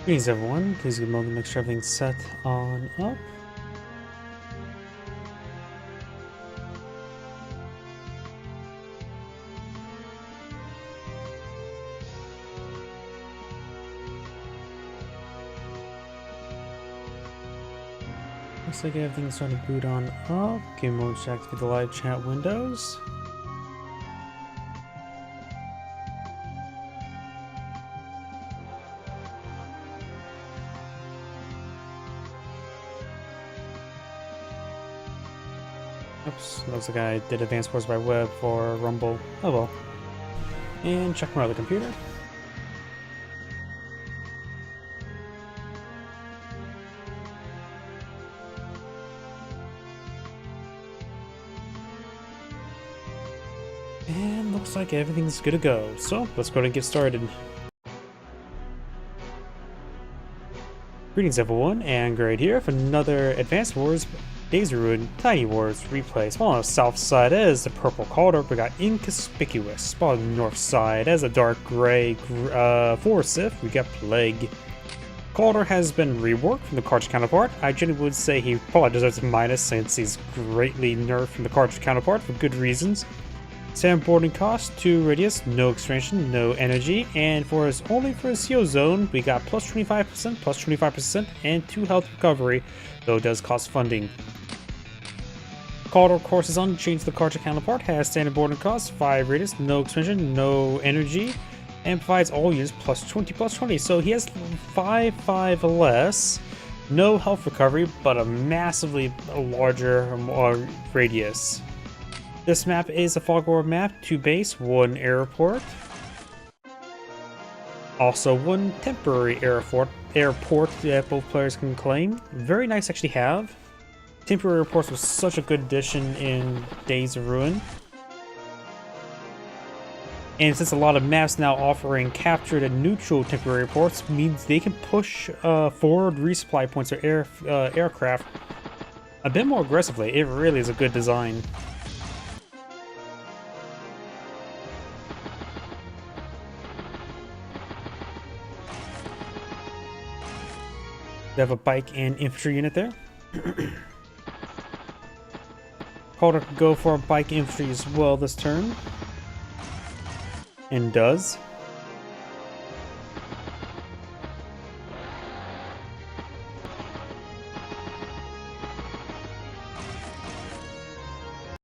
Greetings everyone, please give a moment to make sure everything's set on up. Looks like everything's starting to boot on up. Give me a moment to activate the live chat windows. Oops, looks like I did advanced wars by web for Rumble. Oh well. And check my other computer. And looks like everything's good to go. So let's go ahead and get started. Greetings everyone, and Grade here for another Advanced Wars Days of Ruin Tiny Wars replay. Spawn on the south side as the purple Calder, we got Inconspicuous. Spawn on the north side as a dark gray Sith, we got Plague. Calder has been reworked from the cartridge counterpart. I generally would say he probably deserves a minus since he's greatly nerfed from the cartridge counterpart for good reasons. Standard boarding cost, 2 radius, no expansion, no energy, and only for his CO zone, we got plus 25%, and 2 health recovery, though it does cost funding. Calder, of course, is unchanged to the cartridge counterpart, has standard boarding cost, 5 radius, no expansion, no energy, and provides all units plus 20, so he has 5 less, no health recovery, but a massively larger radius. This map is a fog war map, 2 base, 1 airport. Also 1 temporary airport that both players can claim. Very nice to actually have. Temporary airports was such a good addition in Days of Ruin. And since a lot of maps now offering captured and neutral temporary airports, means they can push forward resupply points or aircraft a bit more aggressively. It really is a good design. They have a bike and infantry unit there. Calder could go for a bike infantry as well this turn. And does.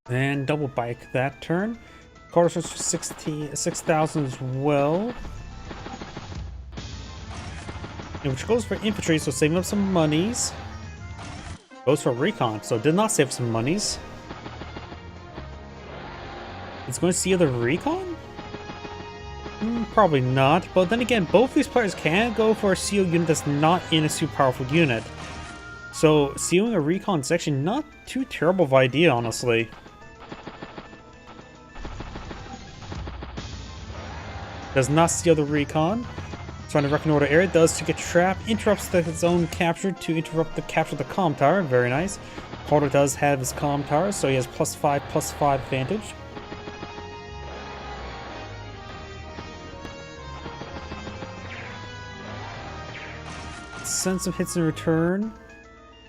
And double bike that turn. Calder switches for 6,000 as well. Which goes for infantry, so saving up some monies. Goes for recon, so did not save some monies. It's going to see the recon? Probably not, but then again, both these players can go for a CO unit that's not in a super powerful unit. So sealing a recon is actually not too terrible of an idea, honestly. Does not steal the recon. Trying to reconnoiter area, does to get trapped, interrupts the zone capture to interrupt the capture of the comm tower. Very nice. Calder does have his comm tower, so he has +5/+5 advantage. Send some hits in return.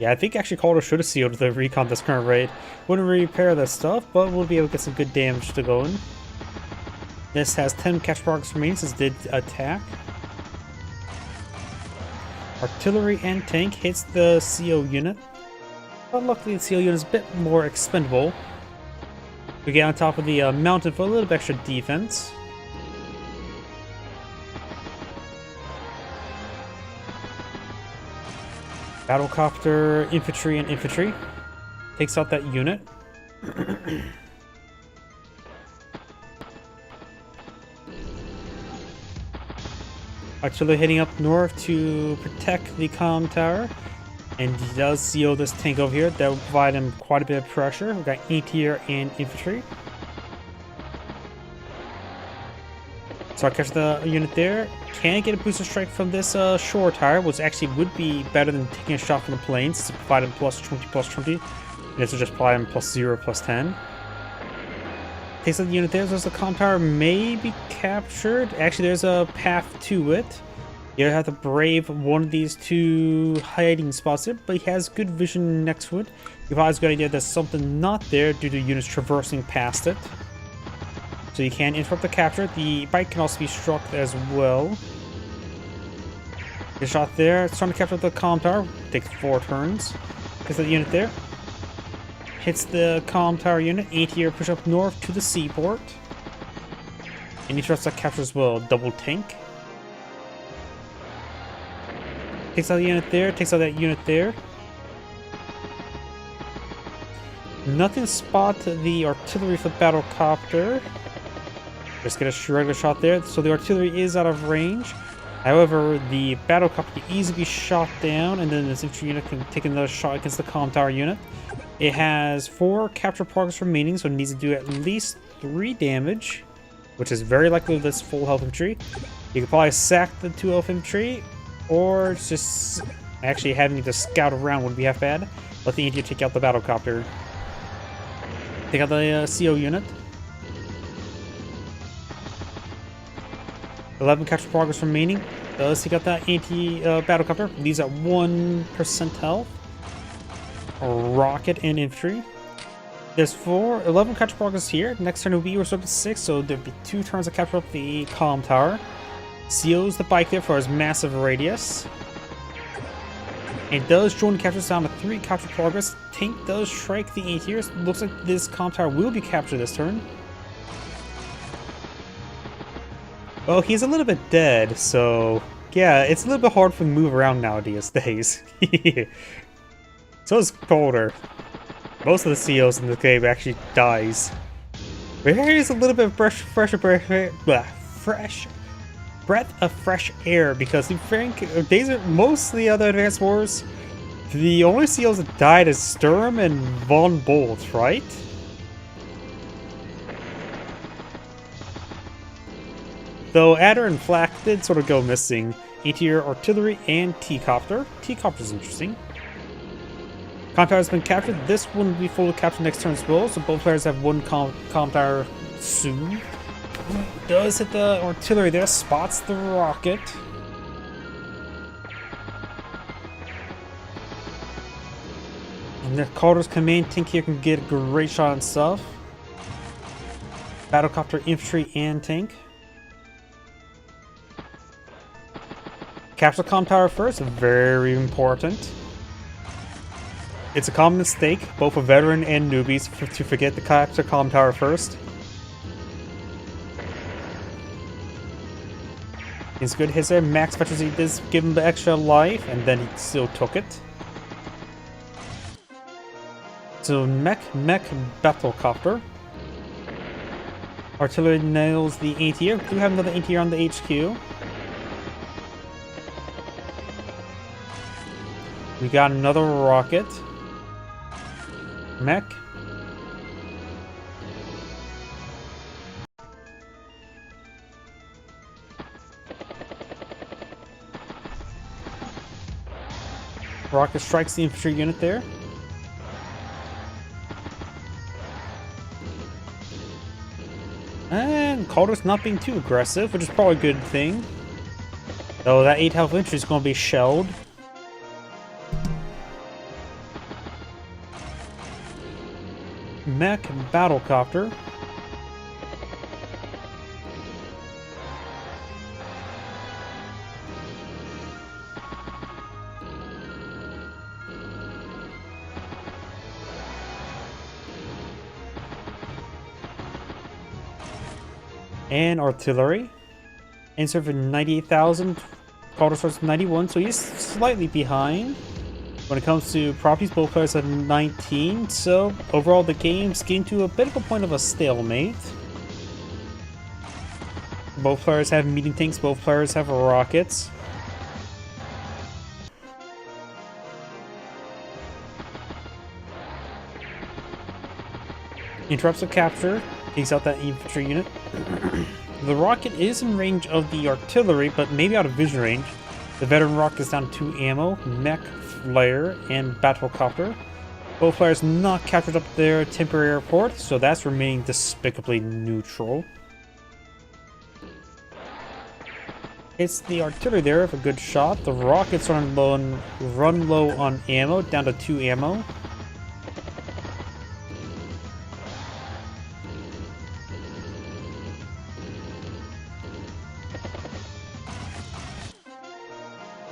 Yeah, I think actually Calder should have sealed the recon this current raid. Wouldn't repair that stuff, but we'll be able to get some good damage to going. This has 10 catch progress remaining since it did attack. Artillery and tank hits the CO unit, but luckily the CO unit is a bit more expendable. We get on top of the mountain for a little bit extra defense. Battlecopter, infantry, and infantry takes out that unit. Artillery heading up north to protect the comm tower, and he does seal this tank over here. That will provide him quite a bit of pressure. We've got anti-air and infantry. So I catch the unit there. Can get a booster strike from this shore tower, which actually would be better than taking a shot from the planes to provide him +20. And this will just provide him +0, +10. Takes out the unit there. There's the comm tower may be captured. Actually, there's a path to it. You have to brave one of these two hiding spots here, but he has good vision next to it. You've always got the idea there's something not there due to units traversing past it. So you can interrupt the capture. The bike can also be struck as well. Get shot there. It's trying to capture the comm tower. Takes 4 turns. Gets the unit there. Hits the comm tower unit. Anti-air push up north to the seaport. And he tries to capture as well. Double tank. Takes out the unit there. Takes out that unit there. Nothing spot the artillery for the battle copter. Just get a regular shot there. So the artillery is out of range. However, the battle copter can easily be shot down, and then this infantry unit can take another shot against the comm tower unit. It has 4 capture progress remaining, so it needs to do at least 3 damage, which is very likely with this full health infantry. You could probably sack the 2 health infantry, or just actually having to scout around would be half bad. Let the Indian take out the battle copter. Take out the CO unit. 11 capture progress remaining. Does take out that anti-battlecopter. These at 1% health. Rocket and infantry. There's 11 capture progress here. Next turn will be restored to 6, so there'll be 2 turns to capture up the comm tower. CO's the bike there for his massive radius. And does join the captures down to 3 capture progress. Tank does strike the anti-airs. Looks like this comm tower will be captured this turn. Well, he's a little bit dead, so yeah, it's a little bit hard for him to move around nowadays. So is Colder. Most of the COs in the game actually dies. But here is a little bit of fresh breath of fresh air, because most of the other Advanced Wars, the only COs that died is Sturm and Von Bolt, right? Though Adder and Flak did sort of go missing. Anti-air artillery and T-copter. T-copter's interesting. Comm tower has been captured. This one will be fully captured next turn as well, so both players have 1 comm tower soon. Does hit the artillery there, spots the rocket. And the Calder's command tank here can get a great shot on stuff. Battlecopter, infantry, and tank. Capture the comm tower first, very important. It's a common mistake, both for veteran and newbies, to forget to capture the comm tower first. It's good hits there. Max efficiency does give him the extra life, and then he still took it. So mech battlecopter. Artillery nails the anti-air. Do have another anti-air on the HQ. We got another rocket. Mech. Rocket strikes the infantry unit there. And Calder's not being too aggressive, which is probably a good thing. Though that 8 health infantry is going to be shelled. Mech battlecopter. And artillery. Insert for 98,000. Calder starts 91, so he's slightly behind. When it comes to properties, both players have 19, so overall the game's getting to a bit of a point of a stalemate. Both players have medium tanks, both players have rockets. Interrupts the capture, takes out that infantry unit. The rocket is in range of the artillery, but maybe out of vision range. The veteran rocket is down to 2 ammo, mech, flare, and battlecopter. Both players not captured up their temporary airport, so that's remaining despicably neutral. It's the artillery there with a good shot. The rockets run low on ammo, down to 2 ammo.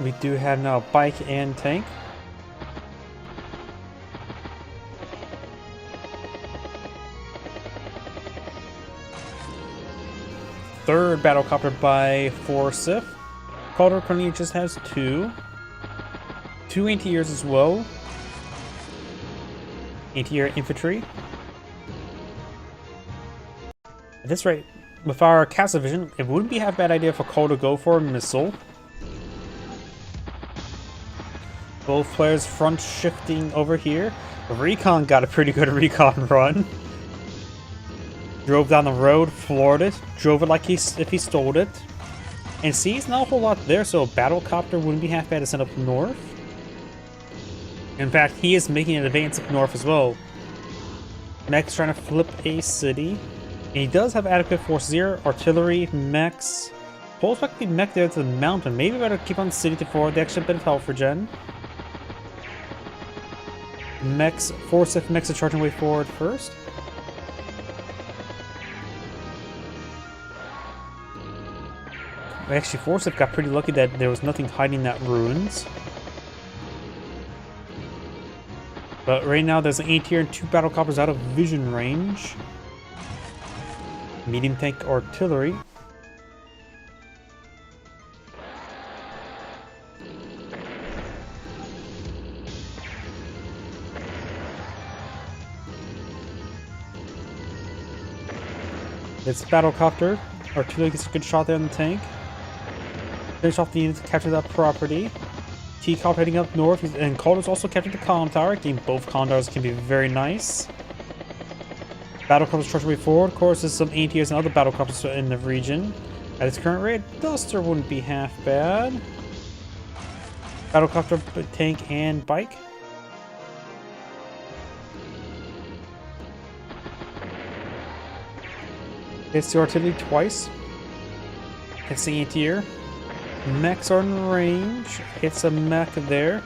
We do have now bike and tank. Third battlecopter by Forsyth. Calder currently just has 2. 2 anti-airs as well. Anti-air infantry. At this rate, with our castle division, it wouldn't be half bad idea for Calder to go for a missile. Both players front shifting over here. Recon got a pretty good recon run. Drove down the road, floored it, drove it like if he stole it. And see, it's not a whole lot there, so a battlecopter wouldn't be half bad to send up north. In fact, he is making an advance up north as well. Mech's trying to flip a city. And he does have adequate forces here, artillery, mechs. Pulls back the mech there to the mountain. Maybe better keep on the city to forward the extra bit of health regen. Mechs, Forsyth mechs are charging way forward first. Actually, Forsyth got pretty lucky that there was nothing hiding that ruins. But right now, there's an anti-air and 2 battlecopters out of vision range. Medium tank artillery. It's battlecopter. Artillery gets a good shot there on the tank. Finish off the unit to capture that property. T-Cop heading up north, and Calder's also captured the column tower. Getting both column towers can be very nice. Battlecopters charging way forward. Of course, there's some anti-airs and other battlecopters in the region. At its current rate, Duster wouldn't be half bad. Battlecopter, tank, and bike. Hits the artillery twice. Hits the anti-air. Mechs are in range. Hits a mech there.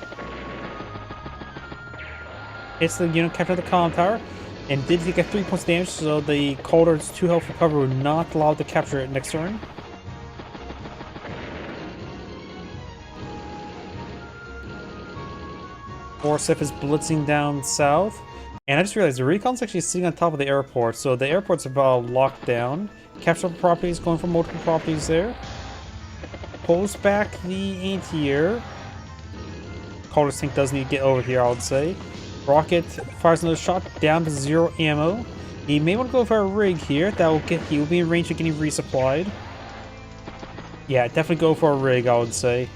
Hits the unit captured the column tower. And did take a 3 points damage, so the Calder's 2 health recovery were not allowed to capture it next turn. Forsyth is blitzing down south. And I just realized the recon's actually sitting on top of the airport, so the airport's about locked down. Capture properties, going for multiple properties there. Pulls back the anti-air. Calder's tank does need to get over here, I would say. Rocket fires another shot down to 0 ammo. He may want to go for a rig here. He will be in range of getting resupplied. Yeah, definitely go for a rig, I would say.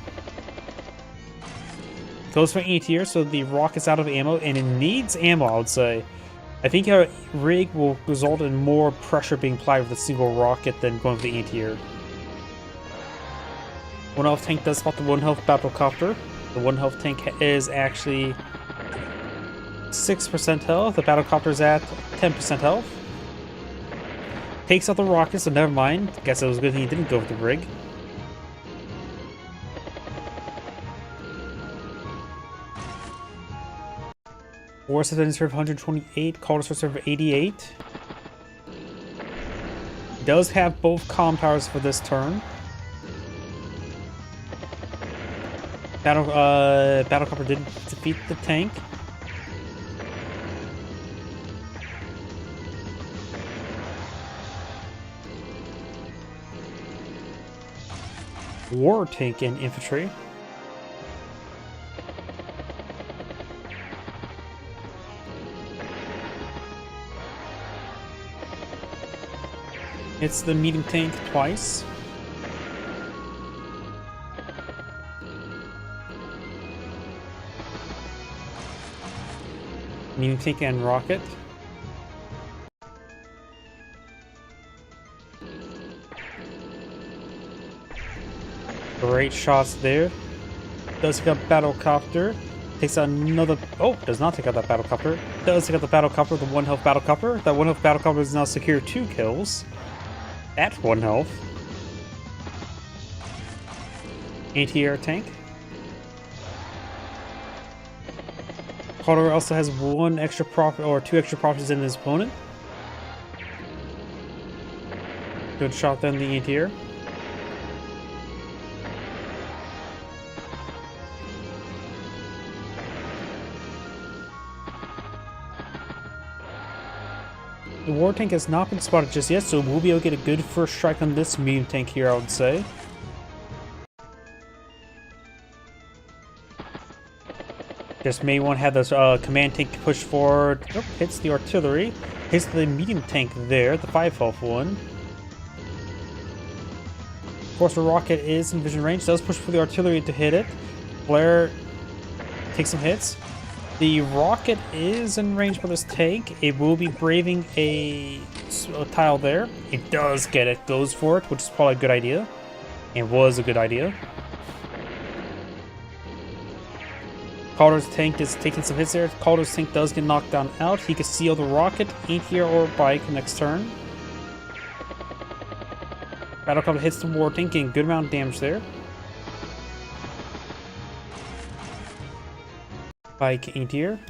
Goes for anti-air, so the rocket's out of ammo, and it needs ammo, I would say. I think a rig will result in more pressure being applied with a single rocket than going for the anti-air. 1 health tank does spot the 1 health battlecopter. The 1 health tank is actually 6% health. The battlecopter's at 10% health. Takes out the rocket, so never mind. Guess it was a good thing he didn't go with the rig. Forsyth in serve 128, Calder's for serve 88. He does have both comm towers for this turn. Battlecopter did defeat the tank. War tank and infantry. It's the medium tank twice. Medium tank and rocket. Great shots there. Does take out battlecopter. Takes out another. Oh, does not take out that battlecopter. Does take out the battlecopter, the 1 health battlecopter. That 1 health battlecopter is now secure 2 kills. At 1 health. Anti-air tank. Calder also has one extra profit or two extra profits in his opponent. Good shot then, the anti-air. The war tank has not been spotted just yet, so we'll be able to get a good first strike on this medium tank here, I would say. Just may want to have this command tank push forward. Oh, hits the artillery. Hits the medium tank there, the 5 health one. Of course, the rocket is in vision range. Does push for the artillery to hit it. Flare takes some hits. The rocket is in range for this tank. It will be braving a tile there. It does get it, goes for it, which is probably a good idea. It was a good idea. Calder's tank is taking some hits there. Calder's tank does get knocked down out. He can seal the rocket, anti-air or bike next turn. Battlecopter hits the war tank, getting a good amount of damage there. Bike anti-air.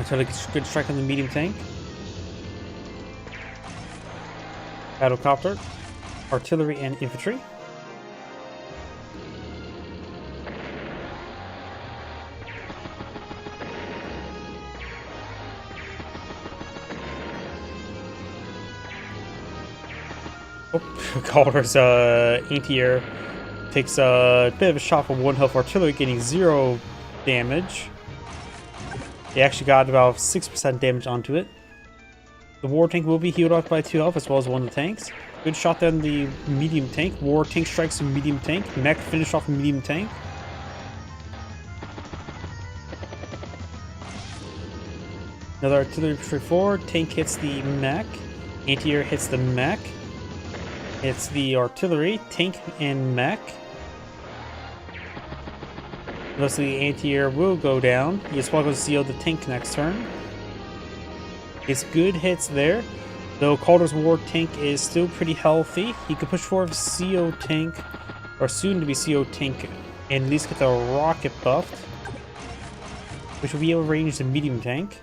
Try to get a good strike on the medium tank. Battlecopter, artillery, and infantry. Oh, Calder's anti-air takes a bit of a shot for 1 health artillery, getting 0 damage. He actually got about 6% damage onto it. The war tank will be healed off by 2 health as well as one of the tanks. Good shot then the medium tank. War tank strikes the medium tank. Mech finish off the medium tank. Another artillery push forward. Tank hits the mech. Anti-air hits the mech. Hits the artillery. Tank and mech. Most of the anti-air will go down. He is probably going to seal the tank next turn. It's good hits there. Though Calder's war tank is still pretty healthy. He could push forward with CO tank, or soon to be CO tank, and at least get the rocket buffed, which will be able to range the medium tank.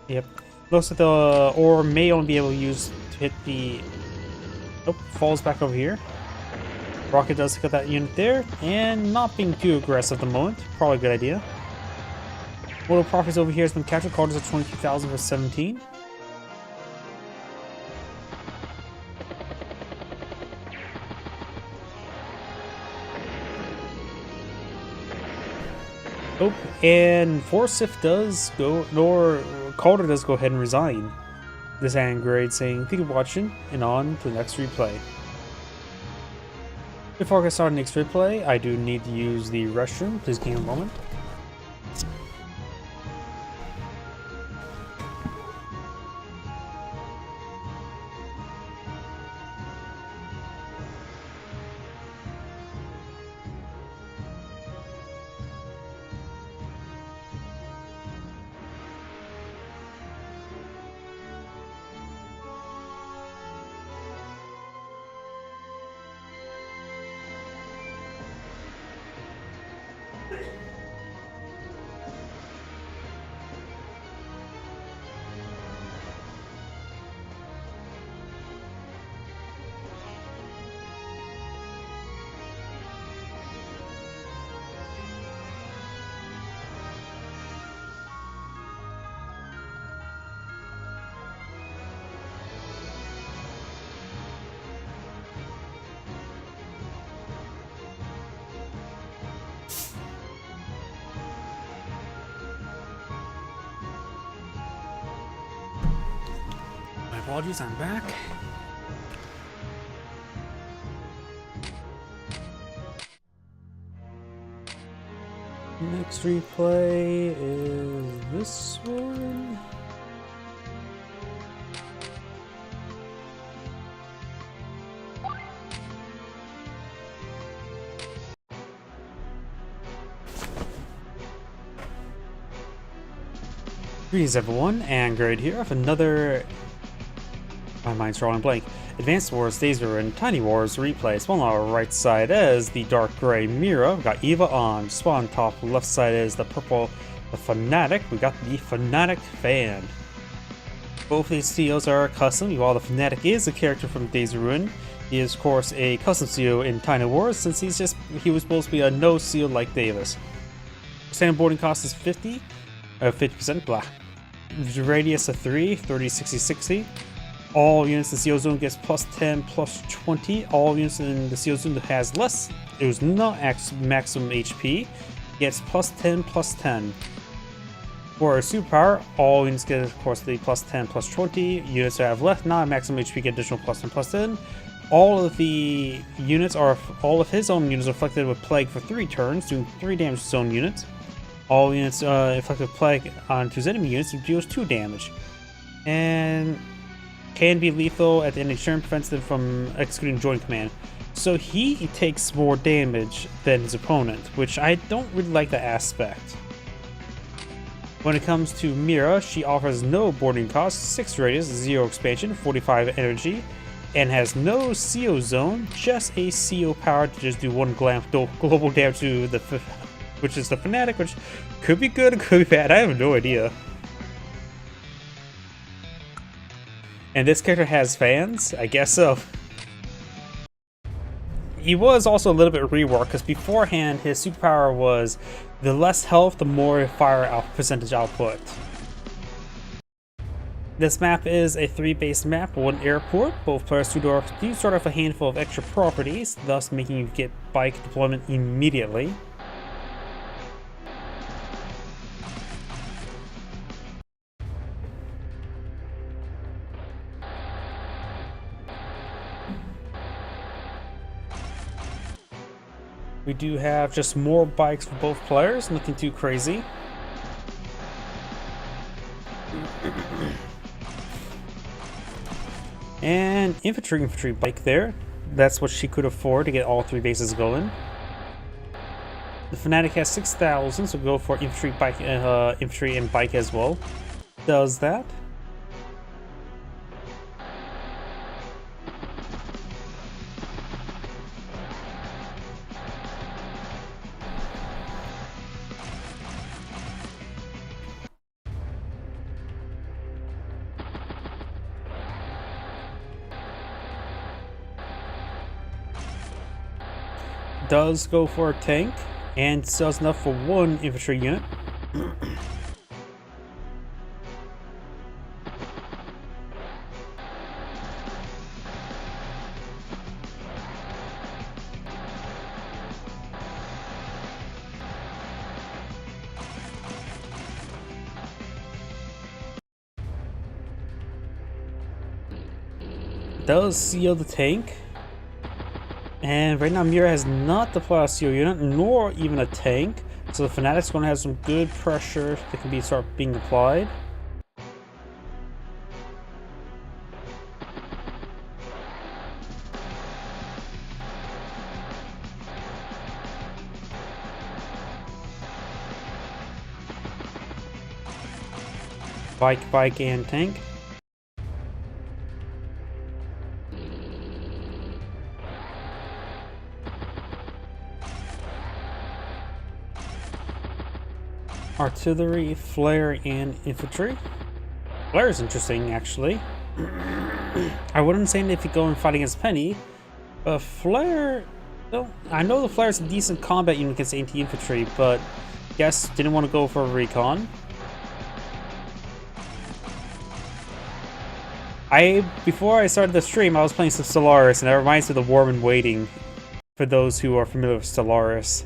Yep. Looks like the ore may only be able to use to hit the. Oh, falls back over here. Rocket does get that unit there, and not being too aggressive at the moment. Probably a good idea. Total profits over here has been captured. Calder's at 22,000 for 17. Oh, and Forsyth does go, nor Calder does go ahead and resign. This hand grade saying, thank you for watching, and on to the next replay. Before I get started next replay, I do need to use the restroom. Please give me a moment. Apologies, I'm back. Next replay is this one. Greetings everyone, and Grade here with another... My mind's drawing blank. Advanced Wars, Days and Tiny Wars replay. Spawn on our right side is the dark gray Mira. We got Eva on. Spawn top left side is the purple, the Fanatic. We got the Fanatic fan. Both of these CEOs are custom. While the Fanatic is a character from Days of Ruin, he is of course a custom CEO in Tiny Wars since he was supposed to be a no CEO like Davis. Standard boarding cost is 50%, blah. Radius of 3, 30, 60, 60. All units in the CO zone gets plus 10, plus 20. All units in the CO zone that has less, it was not maximum HP, gets plus 10, plus 10. For a superpower, all units get, of course, the plus 10, plus 20. Units that have left, not maximum HP, get additional plus 10, plus 10. All of the units are, all of his own units are afflicted with Plague for 3 turns, doing 3 damage to his own units. All units inflicted with Plague onto his enemy units deals 2 damage. And can be lethal at the end of the turn, prevents them from executing joint command. So he takes more damage than his opponent, which I don't really like that aspect. When it comes to Mira, she offers no boarding cost, 6 radius, 0 expansion, 45 energy, and has no CO zone, just a CO power to just do 1 global damage to the which is the Fanatic, which could be good, could be bad, I have no idea. And this character has fans? I guess so. He was also a little bit reworked, because beforehand his superpower was the less health, the more fire percentage output. This map is a 3-base map, 1 airport. Both players do start off a handful of extra properties, thus making you get bike deployment immediately. We do have just more bikes for both players, nothing too crazy. And infantry bike there. That's what she could afford to get all 3 bases going. The Fanatic has 6,000, so go for infantry and bike as well. Does that. Does go for a tank and sells enough for 1 infantry unit. Does seal the tank. And right now Mira has not deployed a CO unit, nor even a tank, so the Fanatic's going to have some good pressure that can start being applied. Bike, and tank. Artillery, flare, and infantry. Flare is interesting, actually. I wouldn't say if you go and fight against Penny, but flare... Well, I know the flare is a decent combat unit against anti-infantry, but guess didn't want to go for a recon. Before I started the stream, I was playing some Stellaris, and that reminds me of the Warm and Waiting, for those who are familiar with Stellaris.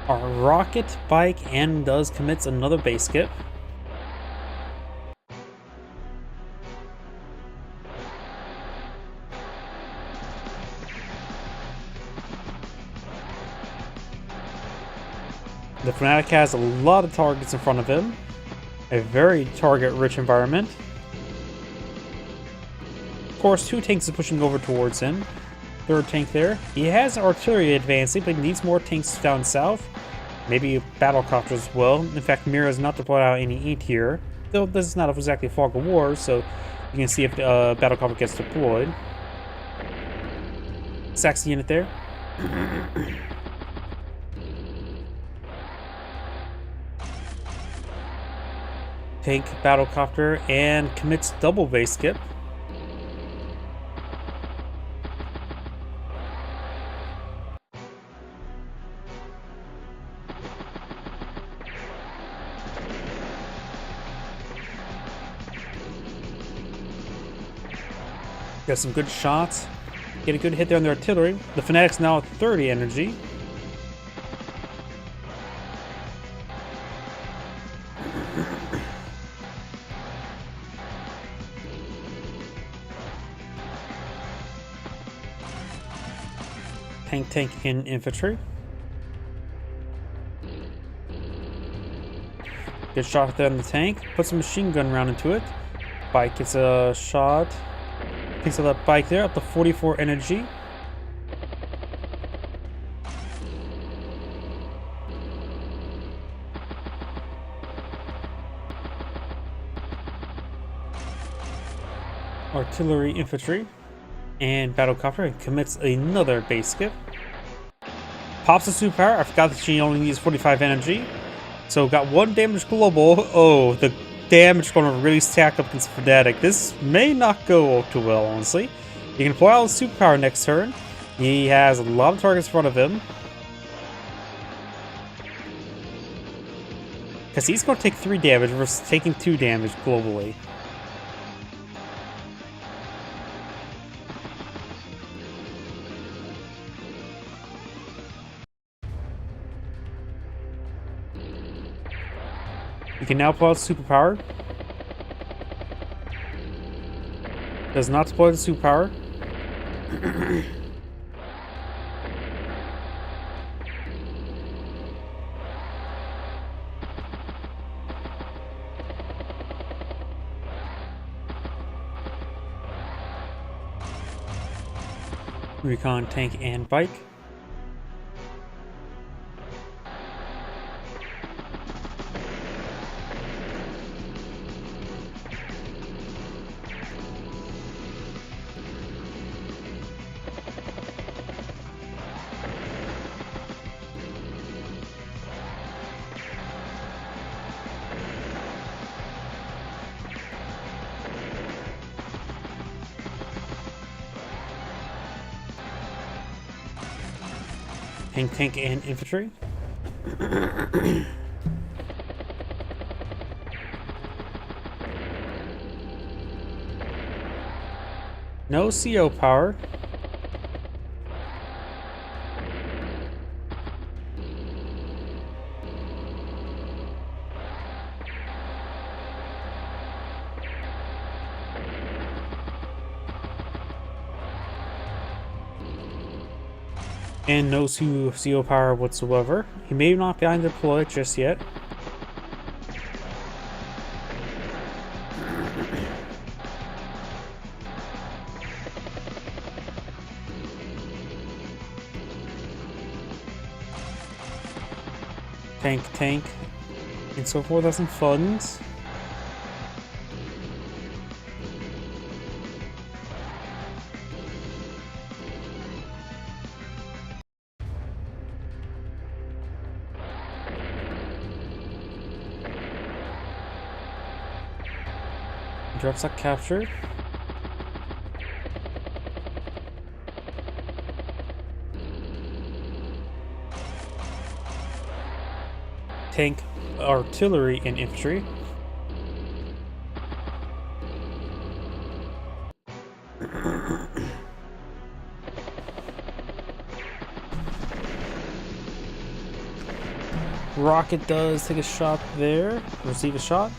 Our rocket, bike, and commits another base skip. The Fanatic has a lot of targets in front of him. A very target-rich environment. course, 2 tanks is pushing over towards him. 3rd tank there. He has artillery advancing, but he needs more tanks down south. Maybe battle copters as well. In fact, Mira is not deployed out any E tier. Though this is not exactly a fog of war, so you can see if the battle copter gets deployed. Sacks the unit there. Tank battlecopter and commits double base skip. Got some good shots. Get a good hit there on the artillery. The Fanatic's now at 30 energy. Tank in infantry. Good shot there on the tank. Put some machine gun round into it. Bike gets a shot. Picks up that bike there, up to 44 energy. Artillery, infantry, and battlecopter, and commits another base skip. Pops the superpower. I forgot that she only needs 45 energy. So got 1 damage global. Oh, the damage is going to really stack up against Fanatic. This may not go too well, honestly. You can deploy out the superpower next turn. He has a lot of targets in front of him. Because he's going to take 3 damage versus taking 2 damage globally. You can now deploy out the superpower. Does not deploy the superpower. Recon, tank, and bike. Tank, and infantry. No CO power. And no CO power whatsoever. He may not be on deploy just yet. Tank, and so forth. Has some funds. Drops that captured. Tank, artillery, and infantry. Rocket does take a shot there. Receive a shot.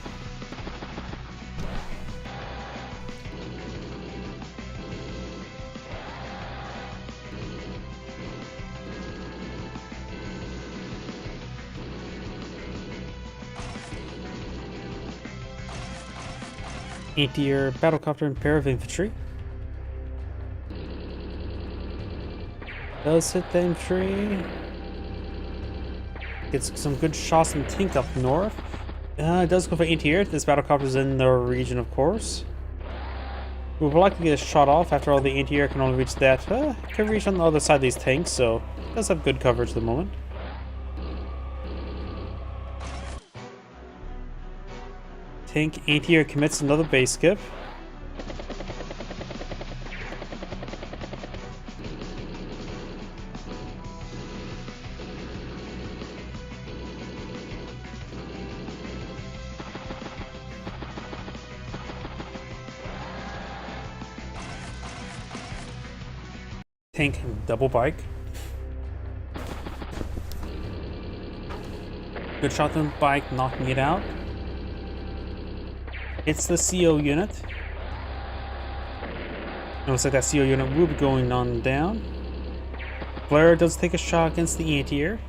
Anti-air battlecopter and pair of infantry. Does hit the infantry. Gets some good shots and tank up north. It does go for anti-air. This battlecopter is in the region, of course. We would like to get a shot off. After all, the anti-air can only reach that. Can reach on the other side of these tanks, so it does have good coverage at the moment. Tank anti-air commits another base skip. Tank double bike. Good shot on the bike, knocking it out. It's the CO unit. It looks like that CO unit will be going on down. Blair does take a shot against the anti-air.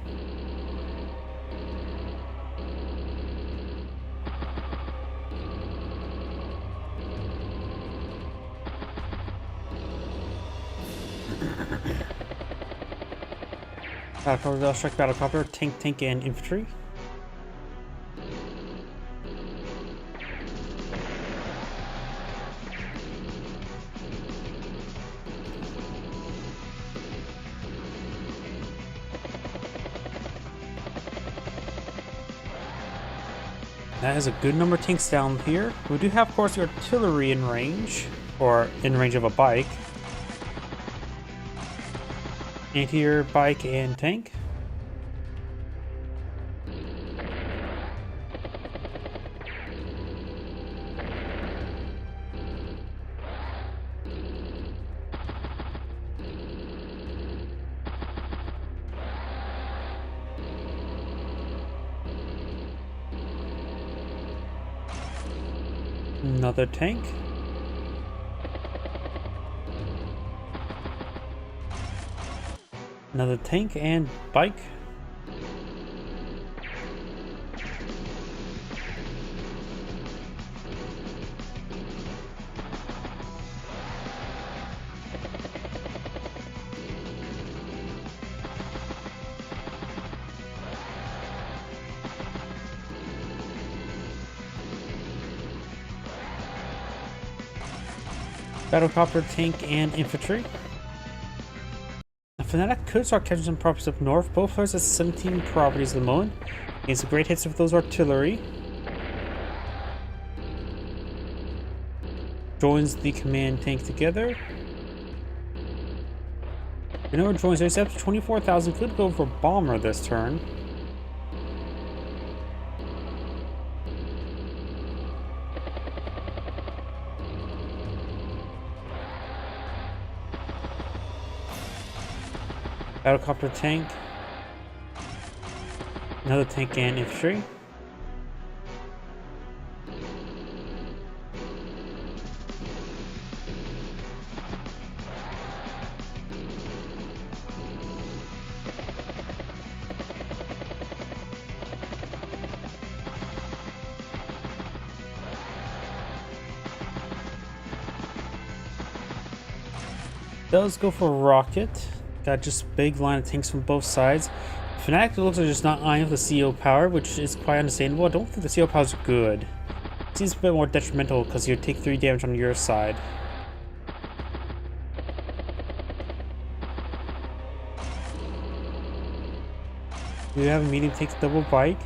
Battlecopter does strike battlecopter, tank, and infantry. That is a good number of tanks down here. We do have, of course, the artillery in range, or in range of a bike. Anti-air, bike, and tank. Another tank. Another tank and bike. Battlecopter, tank, and infantry. Fnatic could start catching some properties up north. Both players have 17 properties at the moment. Gains some great hits with those artillery. Joins the command tank together. Remember, joins intercept 24,000. Could go for bomber this turn. Battlecopter, tank. Another tank and infantry. Does go for rocket. Got just big line of tanks from both sides. Fnatic looks like just not eyeing the CO power, which is quite understandable. I don't think the CO power is good. It seems a bit more detrimental because you take 3 damage on your side. We have a medium tank double bike.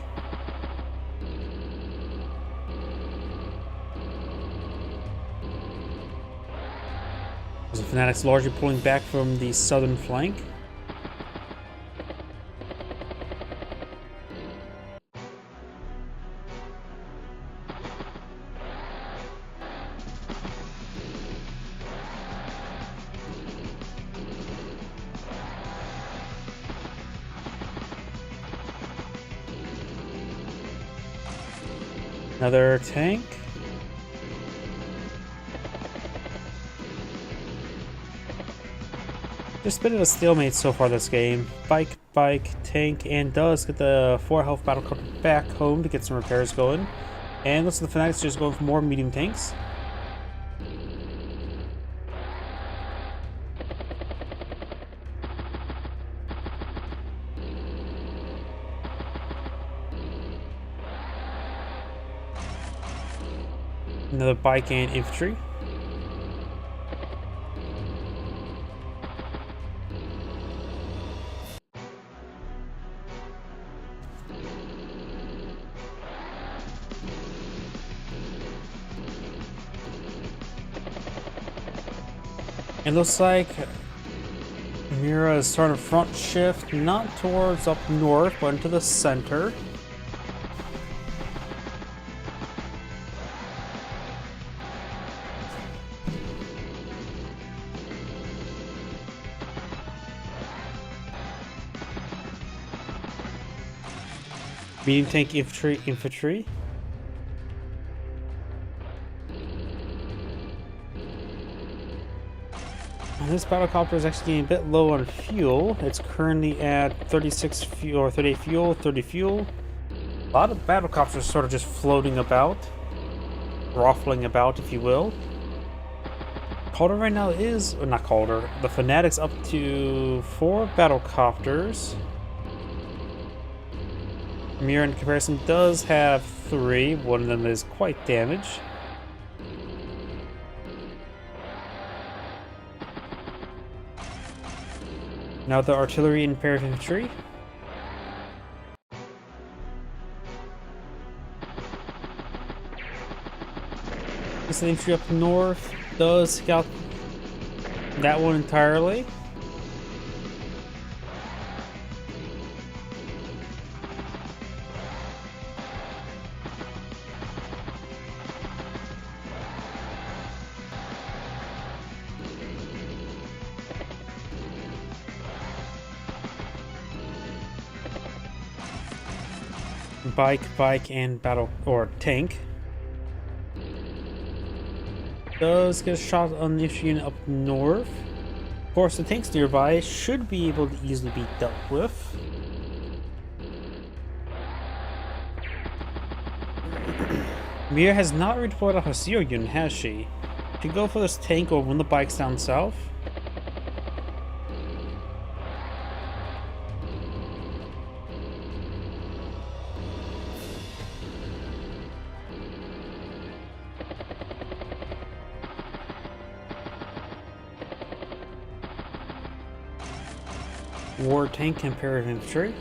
The Fnatic's largely pulling back from the southern flank. Another tank. Just a bit of a stalemate so far this game. Bike, tank, and does get the 4 health battlecopter back home to get some repairs going. And looks like the Fanatics just going for more medium tanks. Another bike and infantry. It looks like Mira is starting to front shift, not towards up north, but into the center. Medium tank infantry. And this battlecopter is actually getting a bit low on fuel. It's currently at 36 fuel, or 38 fuel, 30 fuel. A lot of battlecopters sort of just floating about, ruffling about, if you will. Calder right now is, or not Calder, the Fanatic's up to 4 battlecopters. Mira, in comparison, does have 3. One of them is quite damaged. Now the artillery and pair of infantry. This infantry up north does scout that one entirely. Bike, and battle or tank does get a shot on the infantry unit up north. Of course, the tanks nearby should be able to easily be dealt with. Mira has not redeployed a Haseo unit, has she? To go for this tank or one of the bikes down south. War tank and pair of infantry.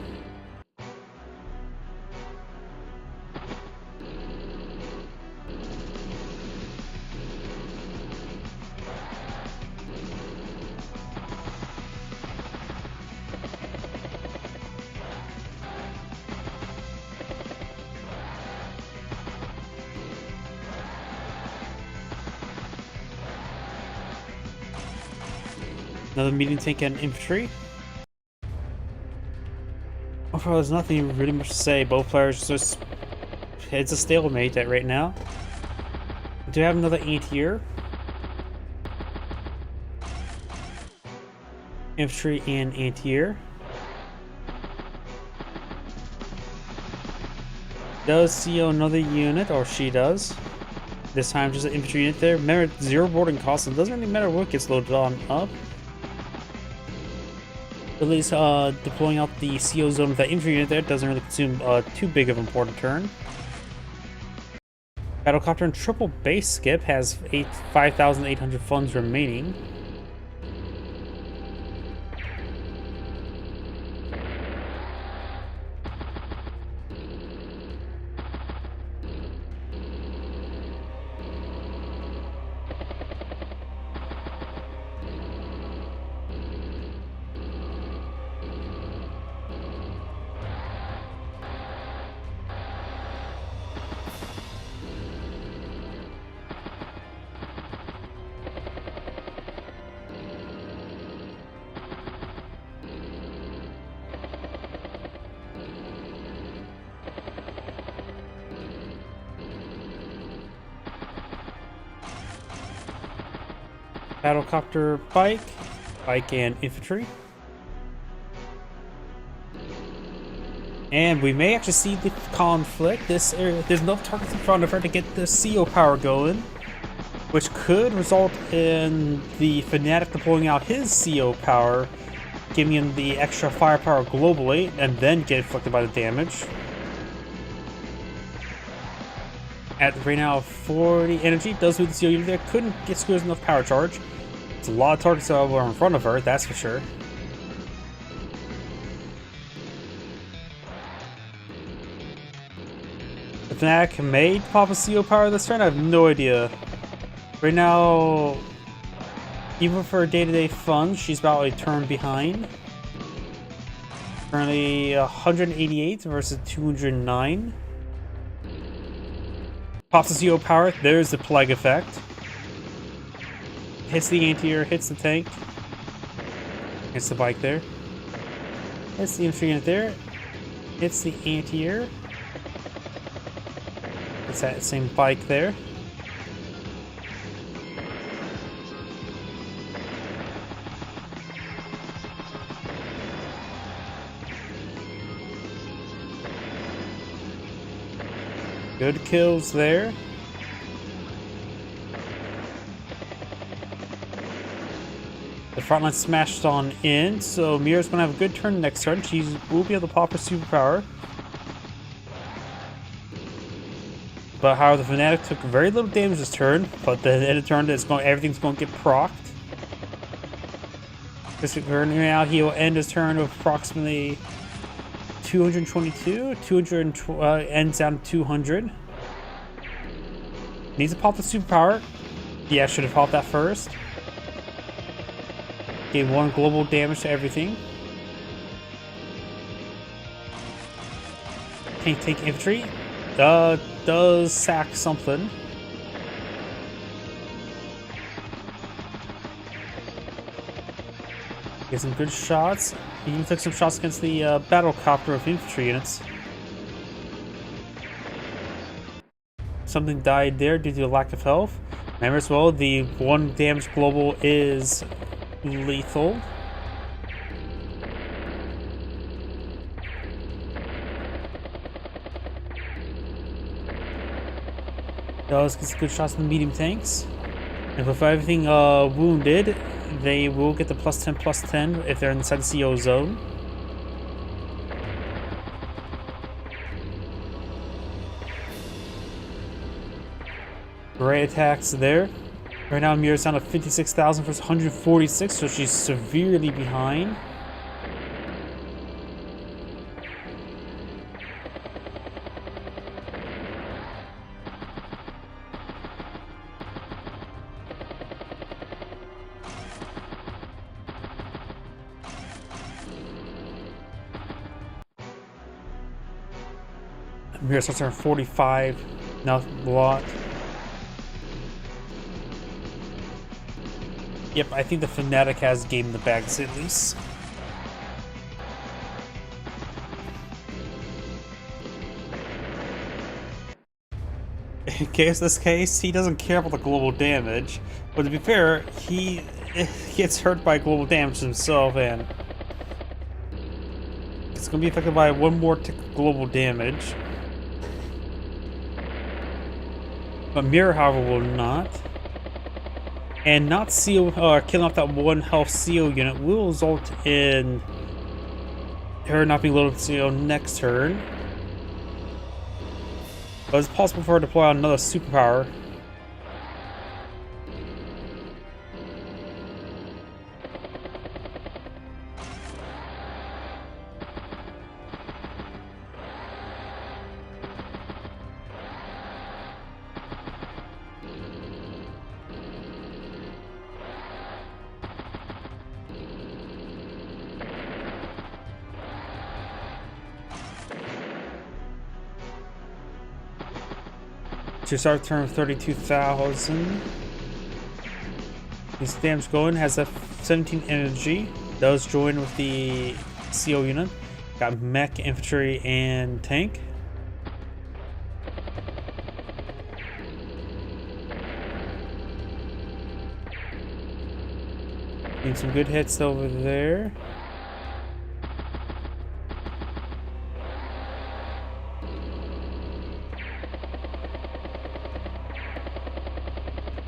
Another medium tank and infantry. Overall, there's nothing really much to say. Both players just... it's a stalemate right now. We do have another anti-air. Infantry and anti-air. Does CEO another unit, or she does. This time just an infantry unit there. Remember, 0 boarding costs, so it doesn't really matter what gets loaded on up. At least deploying out the CO zone with that infantry unit there doesn't really consume too big of an important turn. Battlecopter and triple base skip has 5,800 funds remaining. Battlecopter bike and infantry. And we may actually see the conflict. There's enough targets in front of her to get the CO power going, which could result in the Fanatic deploying out his CO power, giving him the extra firepower globally, and then get afflicted by the damage. At right now 40 energy, does move the CO unit there. Couldn't get squeezed enough power charge. It's a lot of targets over in front of her, that's for sure. The Fnatic may pop a CO power this turn, I have no idea. Right now, even for day-to-day fun, she's about a turn behind. Currently 188 versus 209. Pops the CO power, there's the plague effect. Hits the anti-air, hits the tank. Hits the bike there. Hits the infantry unit there. Hits the anti-air. Hits that same bike there. Good kills there. The front line smashed on in, so Mira's gonna have a good turn next turn. She will be able to pop her superpower. But however, the Fnatic took very little damage this turn, but the end of the turn everything's going to get procced. This turn now he will end his turn with approximately 222, ends down to 200. Needs to pop the superpower. Yeah, should have popped that first. Gave 1 global damage to everything. Can't take infantry. Does sack something. Get some good shots. He even took some shots against the battle copter of infantry units. Something died there due to a lack of health. Remember as well, the 1 damage global is lethal. Does get some good shots in the medium tanks. And with everything wounded, they will get the +10/+10 if they're inside the CO zone. Great attacks there. Right now Mira's down to 56,000 versus 146, so she's severely behind. Mira starts around 45, not a lot. Yep, I think the Fnatic has game in the bags at least. In this case, he doesn't care about the global damage. But to be fair, he gets hurt by global damage himself, and it's going to be affected by 1 more tick of global damage. But Mira, however, will not. And not killing off that 1 health CO unit will result in her not being loaded with CO next turn. But it's possible for her to deploy another superpower. She started turn with 32,000. This damage going has a 17 energy. Does join with the CO unit. Got mech, infantry, and tank. Getting some good hits over there.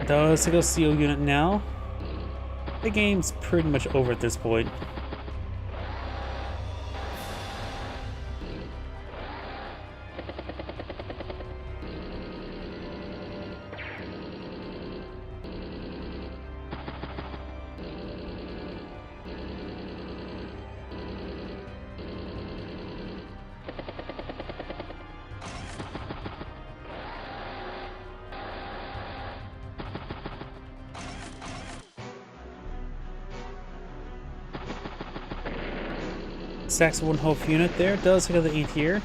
Does take a CO unit now. The game's pretty much over at this point. Stacks 1 health unit there. Does take out the anti-air.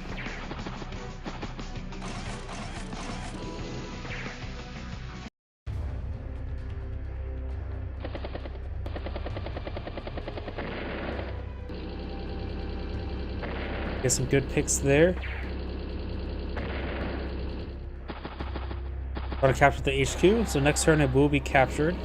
Get some good picks there. Try to capture the HQ, so next turn it will be captured.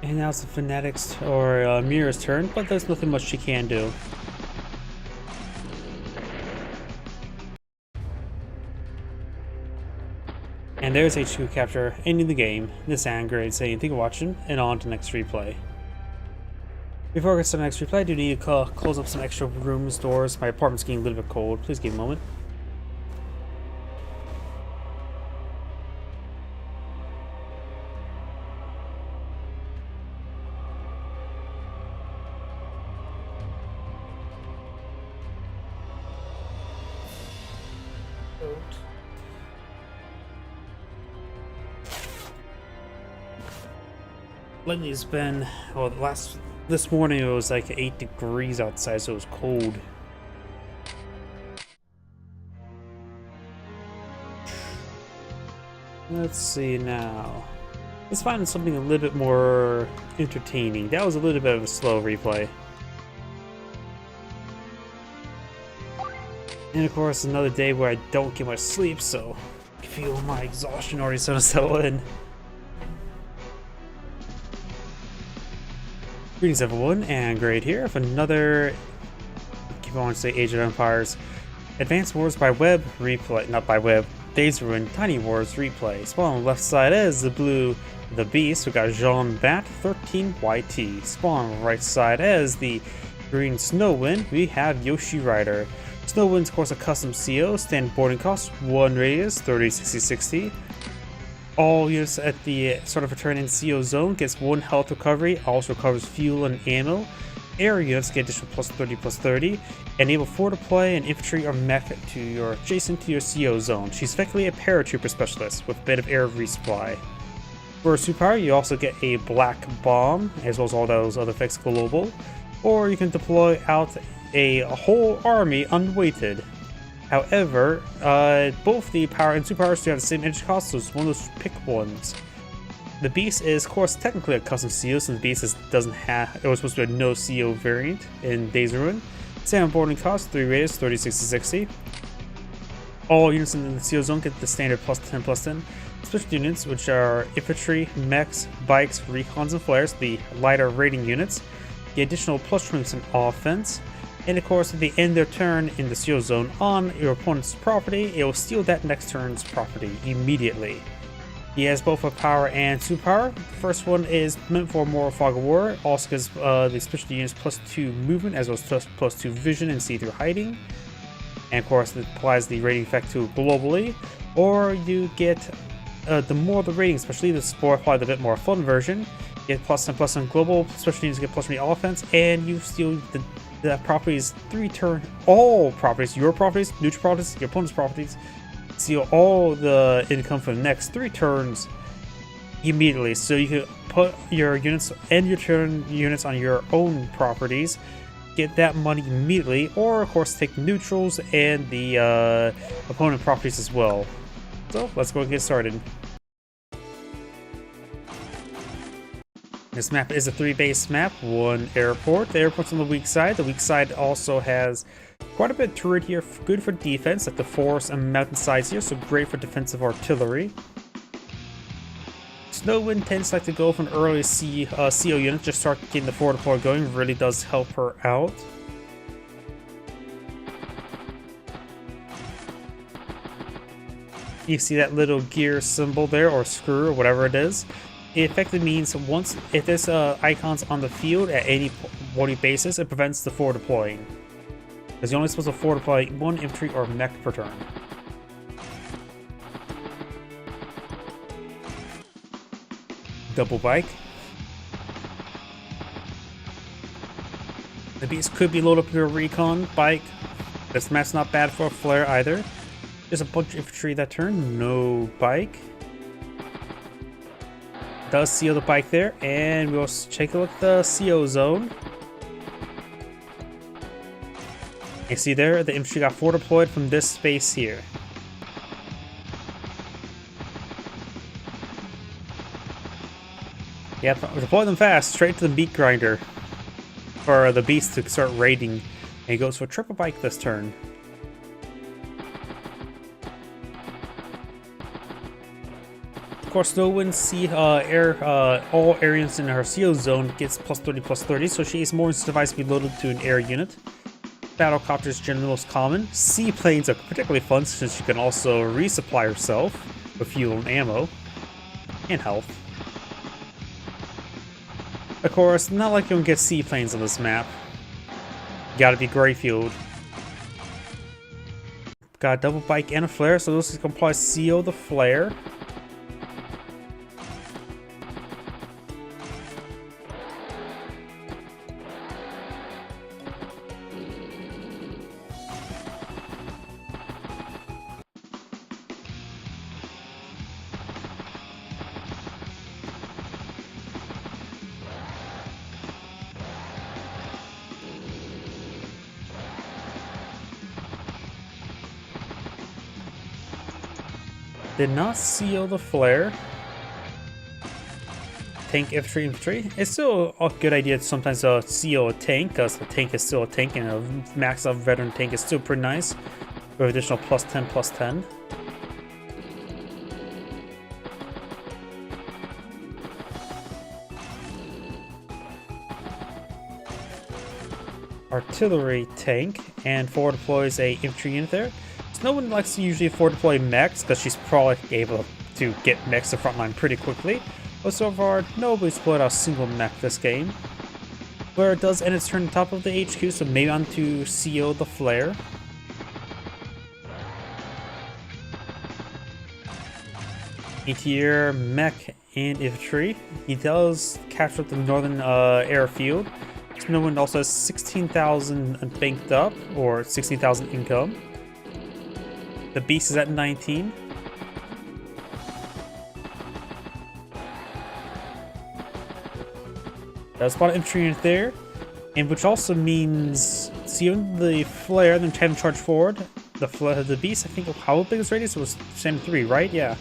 And now it's the Fanatic's or Mira's turn, but there's nothing much she can do. And there's HQ capture, ending the game. This and great saying thank you for watching, and on to next replay. Before I get to the next replay, I do need to close up some extra rooms, doors. My apartment's getting a little bit cold. Please give me a moment. Lately it's been, well, this morning it was like 8 degrees outside, so it was cold. Let's see now. Let's find something a little bit more entertaining. That was a little bit of a slow replay. And of course, another day where I don't get much sleep, so I feel my exhaustion already starting to settle in. Greetings everyone, and Great here for another, I keep on to say Age of Empires, Advanced Wars by Web replay, not by Web, Days of Ruin Tiny Wars replay. Spawn on the left side is the blue, the Beast, we got Jean Bat 13YT. Spawn on the right side is the green Snowwind, we have Yoshi Rider. Snowwind's of course a custom CO, standard boarding cost, 1 radius, 30, 60, 60. All units at the start of a turn in CO zone gets 1 health recovery, also recovers fuel and ammo. Air units get additional plus 30, plus 30. Enable forward deploy an infantry or mech to your adjacent to your CO zone. She's effectively a paratrooper specialist with a bit of air resupply. For superpower, you also get a black bomb, as well as all those other effects global. Or you can deploy out a whole army unweighted. However, both the power and superpowers do have the same energy cost, so it's one of those pick ones. The Beast is, of course, technically a custom CO, since the Beast doesn't have, it was supposed to be a no CO variant in Days of Ruin. Standard boarding cost, 3 radius, 30, 60, 60. All units in the CO zone get the standard plus 10, plus 10. Special units, which are infantry, mechs, bikes, recons, and flares, the lighter rating units, the additional plus 20% offense. And of course, at the end of their turn in the CO zone on your opponent's property, it will steal that next turn's property immediately. He has both a power and superpower. The first one is meant for more fog of war, also gives the special units plus 2 movement, as well as plus 2 vision and see through hiding. And of course, it applies the rating effect to globally. Or you get the more the rating, especially the sport, apply the bit more fun version. You get plus 10, plus 10 global, special units get plus 20 offense, and you steal the properties 3 turn, all properties, your properties, neutral properties, your opponent's properties, steal all the income for the next 3 turns immediately. So you can put your units and your turn units on your own properties, get that money immediately, or of course take neutrals and the opponent properties as well. So let's go and get started. This map is a 3-base map, 1 airport. The airport's on the weak side. The weak side also has quite a bit of turret here, good for defense, like the forest and mountain sides here, so great for defensive artillery. Snowwind tends to like to go for an early CO unit, just start getting the forward deploy going, really does help her out. You see that little gear symbol there, or screw, or whatever it is. It effectively means if there's icons on the field at any body basis, it prevents the forward deploying. Because you're only supposed to forward deploy 1 infantry or mech per turn. double bike. The beast could be loaded up your recon bike. This map's not bad for a flare either. There's a bunch of infantry that turn. No bike. Does seal the bike there, and we'll take a look at the CO zone. You see there, the infantry got 4 deployed from this space here. Yeah, deploy them fast, straight to the meat grinder for the beast to start raiding. And he goes for a triple bike this turn. Of course, no one see all areas in her CO zone gets +30/+30, so she is more incentivized to be loaded to an air unit. Battlecopters is generally the most common. Seaplanes are particularly fun since you can also resupply yourself with fuel and ammo and health. Of course, not like you can get seaplanes on this map. You gotta be gray fueled. Got a double bike and a flare, so this is gonna probably seal the flare. Did not seal the flare. Tank infantry. It's still a good idea to sometimes seal a tank, because the tank is still a tank, and a max out veteran tank is still pretty nice. With additional +10/+10. Artillery tank, and forward deploys a infantry unit there. No one likes to usually forward deploy mechs because she's probably able to get mechs to frontline pretty quickly. But so far, nobody's deployed a single mech this game. Flare does end its turn on top of the HQ, so maybe on to CO the flare. Here, mech and infantry. He does capture the northern airfield. So no one also has 16,000 banked up, or 16,000 income. The beast is at 19. There's a lot of infantry unit there, and which also means seeing the flare, then trying to charge forward. The beast, I think, how big is radius? It was 3, right? Yeah.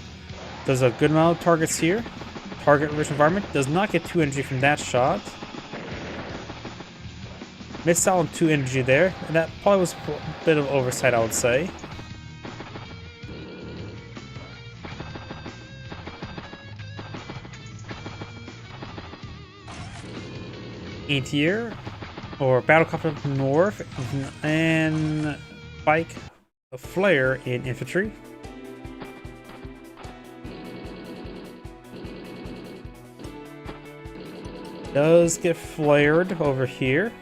There's a good amount of targets here. Target rich environment does not get 2 energy from that shot. Missed out on 2 energy there, and that probably was a bit of oversight, I would say. Anti-air, or battlecopter north, and bike, a flare in infantry. Does get flared over here.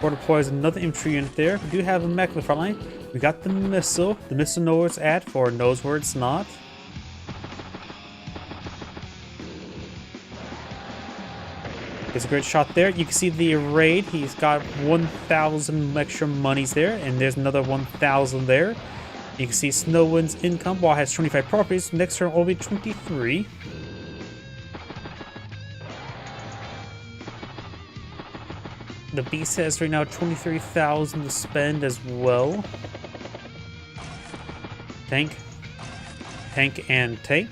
Or deploys another infantry unit there. We do have a mech in the front line. We got the missile. The missile knows where it's at, for knows where it's not. It's a great shot there. You can see the raid. He's got 1,000 extra monies there, and there's another 1,000 there. You can see Snowwind's income, while it has 25 properties. Next turn will be 23. The beast has right now 23,000 to spend as well. Tank. Tank and tank.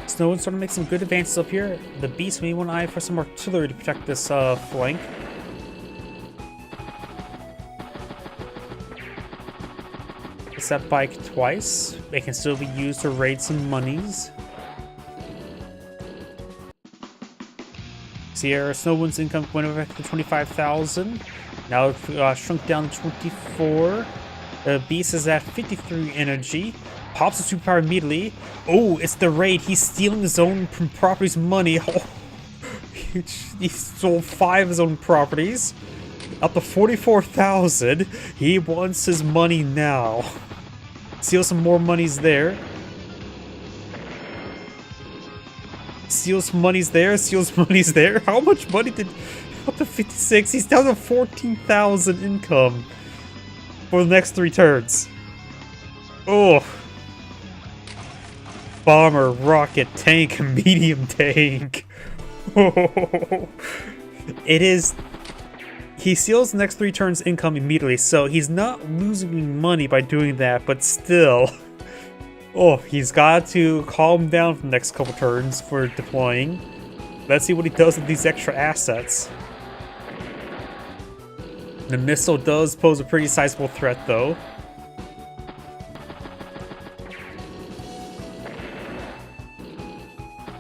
Snowwind's starting to make some good advances up here. The beast may want to eye for some artillery to protect this flank. It's that bike twice. It can still be used to raid some monies. See here, Snowwind's income went over to 25,000. Now it's shrunk down to 24. The beast is at 53 energy. Pops the superpower immediately. Oh, it's the raid. He's stealing his own property's money. Oh, He sold 5 of his own properties. Up to 44,000. He wants his money now. Steal some more monies there. Steals monies there. Steals monies there. How much money did... Up to 56. He's down to 14,000 income for the next 3 turns. Oh. Bomber, rocket, tank, medium tank. Oh. It is... He steals the next 3 turns income immediately, so he's not losing money by doing that, but still. Oh, he's got to calm down for the next couple turns for deploying. Let's see what he does with these extra assets. The missile does pose a pretty sizable threat, though.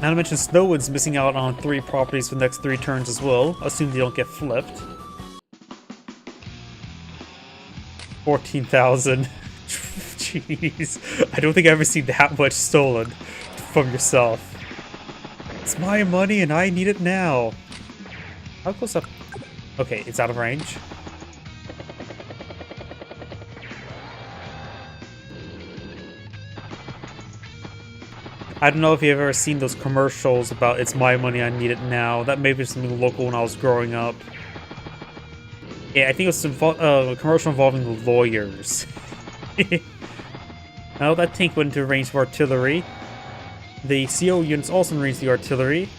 Not to mention Snowwood's missing out on 3 properties for the next 3 turns as well, assuming they don't get flipped. 14,000. Jeez. I don't think I've ever seen that much stolen from yourself. It's my money and I need it now. How close up? Okay, it's out of range. I don't know if you've ever seen those commercials about it's my money, I need it now. That may be something local when I was growing up. Yeah, I think it was a commercial involving lawyers. Now that tank went into range for artillery. The CO units also in range the artillery.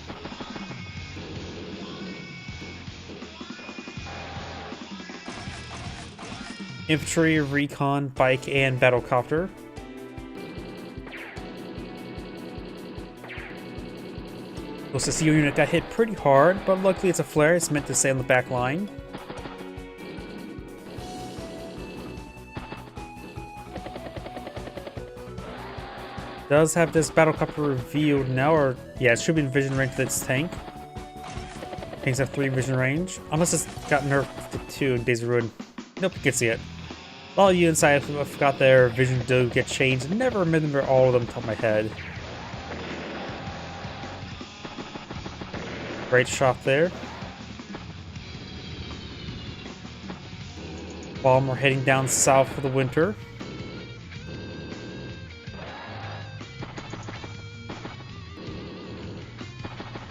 Infantry, recon, bike, and battlecopter. The CO unit got hit pretty hard, but luckily it's a flare. It's meant to stay on the back line. Does have this battlecopter revealed now, or yeah, it should be in vision range of its tank. Tanks have 3 vision range, unless it's got nerfed to 2 in Days of Ruin. Nope, you can see it. A lot of units I forgot their vision do get changed. I never remember all of them top of my head. Great shot there. Bomber heading down south for the winter.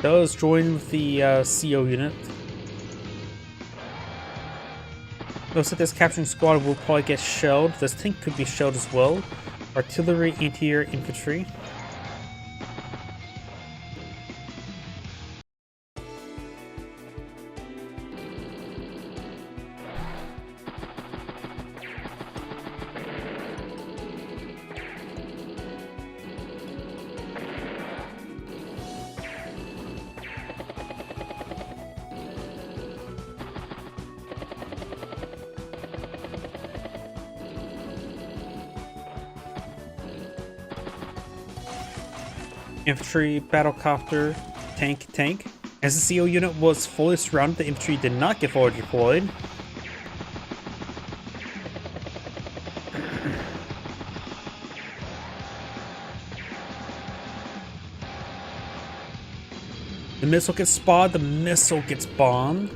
Does join with the CO unit. Looks like this capturing squad will probably get shelled. This tank could be shelled as well. Artillery, anti-air, infantry. Infantry, battlecopter, tank. As the CO unit was fully surrounded, the infantry did not get forward deployed. The missile gets spotted, the missile gets bombed.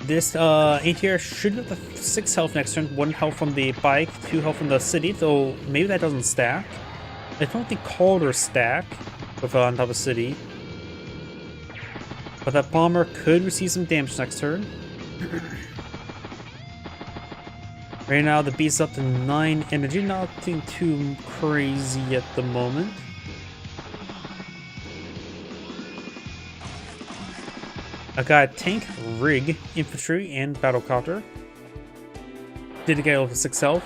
This anti-air should have the 6 health next turn, 1 health from the bike, 2 health from the city, though maybe that doesn't stack. I don't think Calder stack with on top of city. But that bomber could receive some damage next turn. Right now the beast's up to 9 energy, nothing too crazy at the moment. I got tank, rig, infantry, and battlecopter. Did get over 6 health.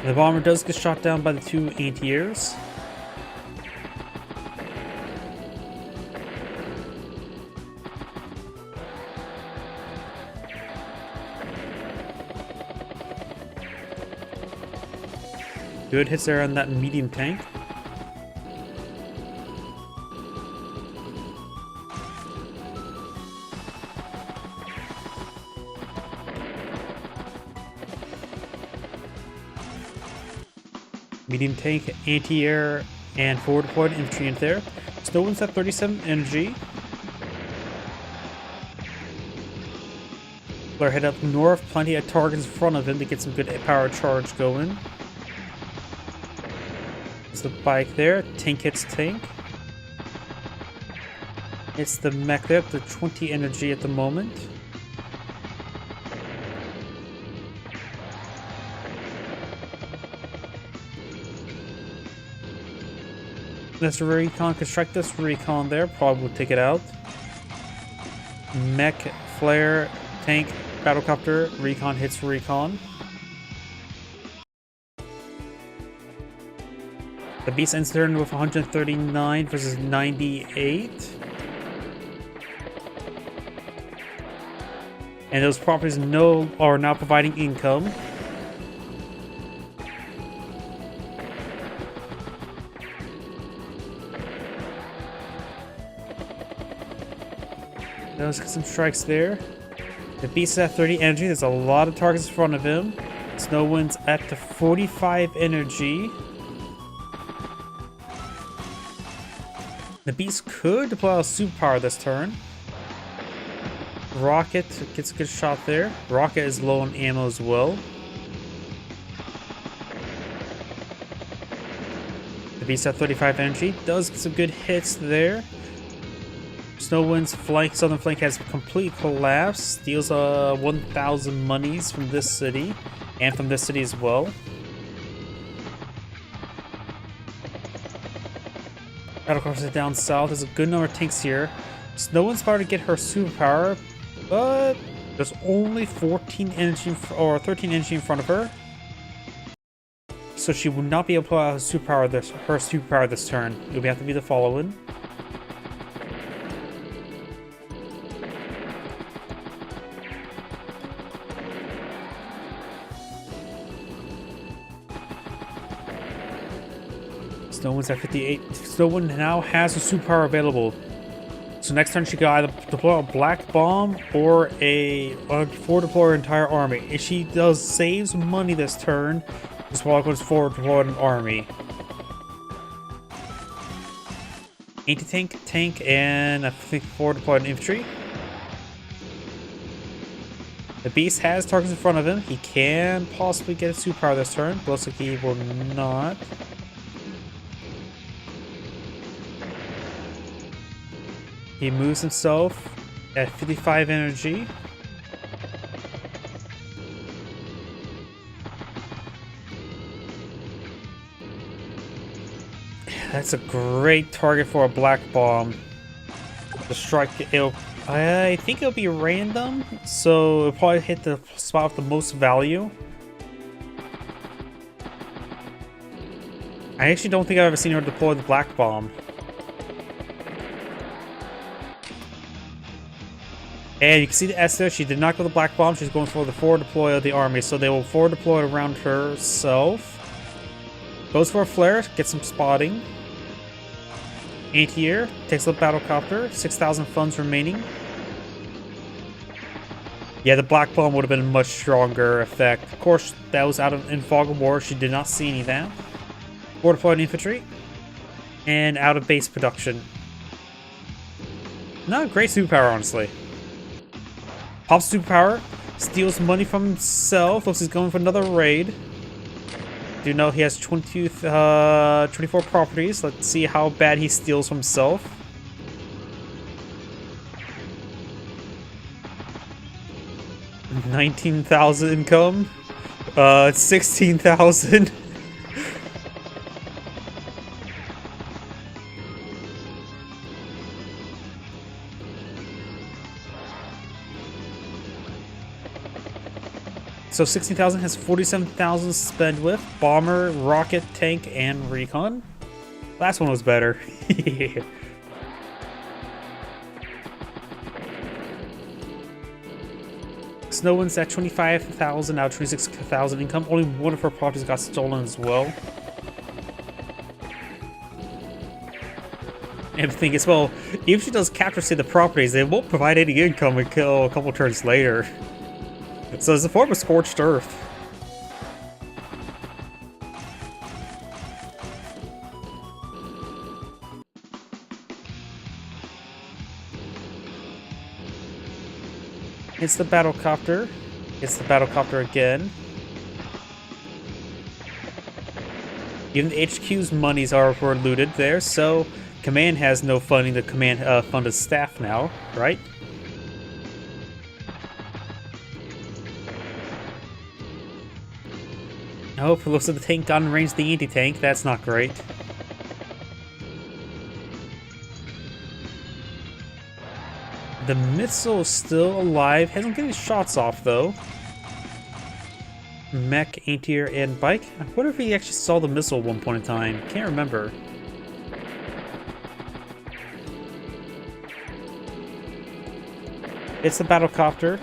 The bomber does get shot down by the 2 anti-airs. Good hits there on that medium tank. medium tank, anti-air, and forward deployed infantry in there. Snow Wind's at 37 energy. Flare head up north, plenty of targets in front of him to get some good power charge going. There's the bike there, tank hits tank. It's the mech there, up to 20 energy at the moment. This recon can strike this recon there, probably will take it out. Mech, flare, tank, battlecopter, recon hits recon. The beast ends turn with 139 versus 98. And those properties are now providing income. Let's get some strikes there. The beast is at 30 energy. There's a lot of targets in front of him. Snow Wind's at the 45 energy. The beast could deploy a superpower this turn. Rocket gets a good shot there. Rocket is low on ammo as well. The beast at 35 energy. Does get some good hits there. Snow Wind's flank, southern flank has complete collapse. Steals 1,000 monies from this city, and from this city as well. Battlecross is down south. There's a good number of tanks here. Snow Wind's about to get her superpower, but there's only 14 energy or 13 energy in front of her, so she will not be able to apply her superpower this turn. It will have to be the following. Snow Wind's at 58. Snow Wind now has a superpower available. So next turn she can either deploy a black bomb or forward deploy her entire army. If she does saves money this turn, this while goes forward deploy an army. Anti-tank, tank, and I think forward deployed infantry. The beast has targets in front of him. He can possibly get a superpower this turn, but looks like he will not. He moves himself at 55 energy. That's a great target for a black bomb. The strike, I think it'll be random, so it'll probably hit the spot with the most value. I actually don't think I've ever seen her deploy the black bomb. And you can see the S there, she did not go the black bomb, she's going for the forward deploy of the army, so they will forward deploy around herself. Goes for a flare, gets some spotting. Anti-air, takes the battlecopter, 6,000 funds remaining. Yeah, the black bomb would have been a much stronger effect. Of course, that was out in fog of war, she did not see any of that. Forward deployed infantry. And out of base production. Not a great superpower, honestly. Pops superpower, steals money from himself, looks like he's going for another raid. Do know he has 24 properties. Let's see how bad he steals from himself. $19,000 income. 16,000. So 16,000 has 47,000 to spend with bomber, rocket, tank, and recon. Last one was better. Snow Wind's at 25,000 out of 26,000 income. Only one of her properties got stolen as well. And the thing is, well, if she does capture, say, the properties, they won't provide any income until a couple turns later. So it's a form of scorched earth. It's the battlecopter. It's the battlecopter again. Even the HQ's monies were looted there, so command has no funding to fund its staff now, right? Oh, it looks like the tank got in range of the anti-tank. That's not great. The missile is still alive. Hasn't got any shots off, though. Mech, anti-air, and bike. I wonder if he actually saw the missile at one point in time. Can't remember. It's the battlecopter.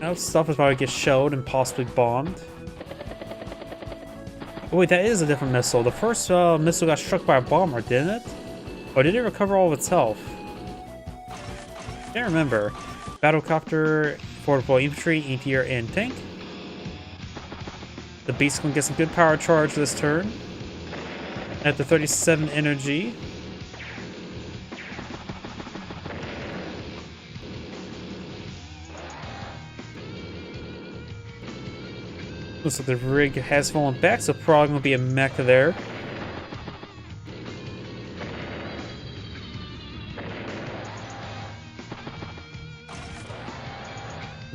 Now stuff is about to get shelled and possibly bombed. Oh wait, that is a different missile. The first missile got struck by a bomber, didn't it? Or did it recover all of its health? Can't remember. Battlecopter, fortified infantry, anti-air, and tank. The beast can get some good power charge this turn. At the 37 energy. Looks like the rig has fallen back, so probably gonna be a mech there.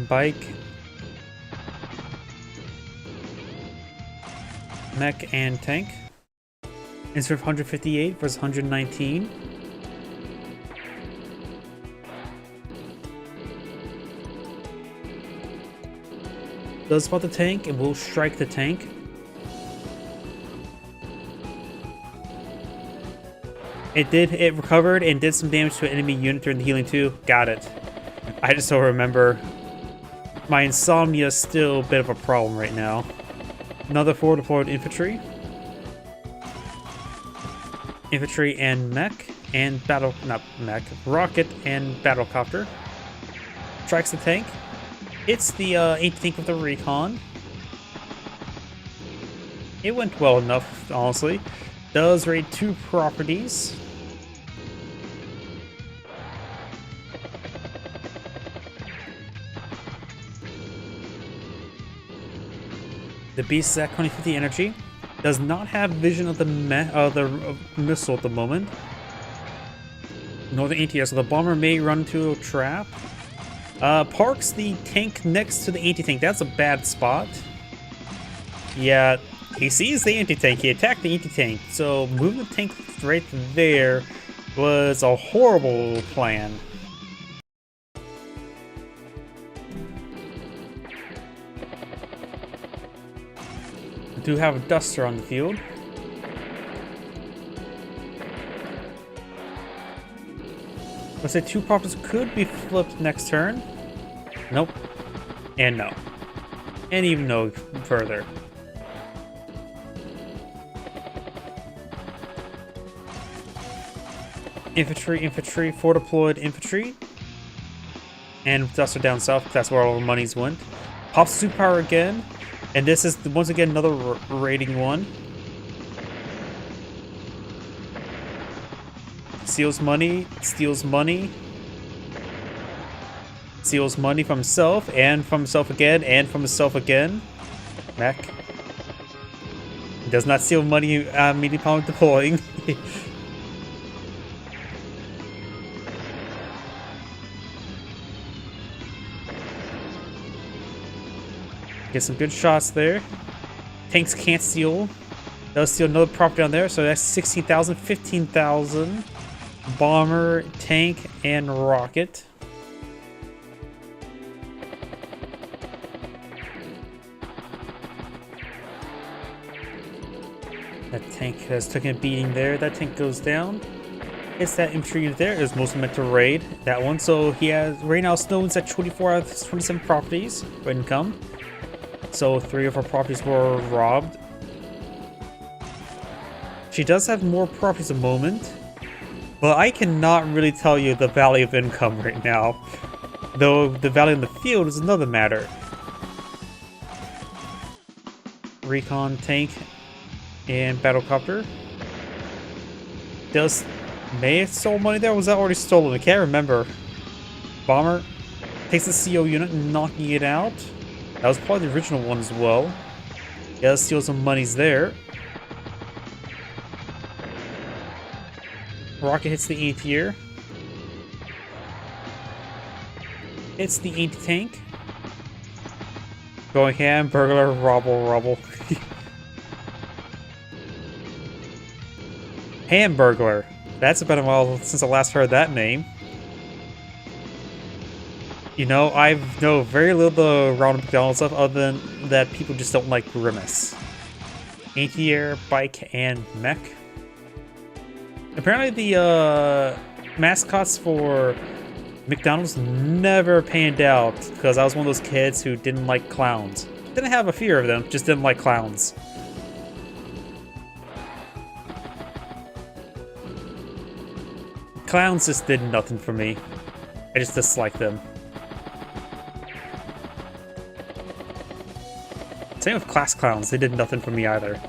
Bike. Mech and tank. Instead of 158 versus 119. Does spot the tank and will strike the tank. It recovered and did some damage to an enemy unit during the healing too. Got it. I just don't remember. My insomnia is still a bit of a problem right now. Another forward deployed infantry. Infantry and mech and rocket and battlecopter. Strikes the tank. It's the anti-tank with the recon. It went well enough, honestly. Does raid 2 properties. The beast is at 2050 energy. Does not have vision of the missile at the moment. Northern anti-air, so the bomber may run into a trap. Parks the tank next to the anti-tank. That's a bad spot. Yeah, he sees the anti-tank. He attacked the anti-tank. So moving the tank right there was a horrible plan. I do have a duster on the field. Let's say 2 properties could be flipped next turn. Nope. And no. And even no further. Infantry, 4 deployed infantry. And duster down south, that's where all the monies went. Pops superpower again. And this is, once again, another raiding one. Steals money, steals money from himself, and from himself again, and from himself again. Mech. Does not steal money immediately upon deploying. Get some good shots there. Tanks can't steal. Does steal another property down there, so that's 16,000, 15,000. Bomber, tank, and rocket. That tank has taken a beating there. That tank goes down. It's that infantry unit there. It was mostly meant to raid that one. So he has right now Snowden's at 24 out of 27 properties for income. So 3 of her properties were robbed. She does have more properties at the moment. But I cannot really tell you the value of income right now. Though the value in the field is another matter. Recon, tank, and battlecopter. Does May have stole money there? Or was that already stolen? I can't remember. Bomber takes the CO unit, knocking it out. That was probably the original one as well. Yeah, let's steal some monies there. Rocket hits the anti-air. Hits the anti-tank. Going ham, burglar, rubble. Hamburglar. That's been a while since I last heard that name. You know, I know very little around McDonald's stuff other than that people just don't like Grimace. Anti-air, bike, and mech. Apparently the mascots for McDonald's never panned out because I was one of those kids who didn't like clowns. Didn't have a fear of them, just didn't like clowns. Clowns just did nothing for me. I just disliked them. Same with class clowns, they did nothing for me either.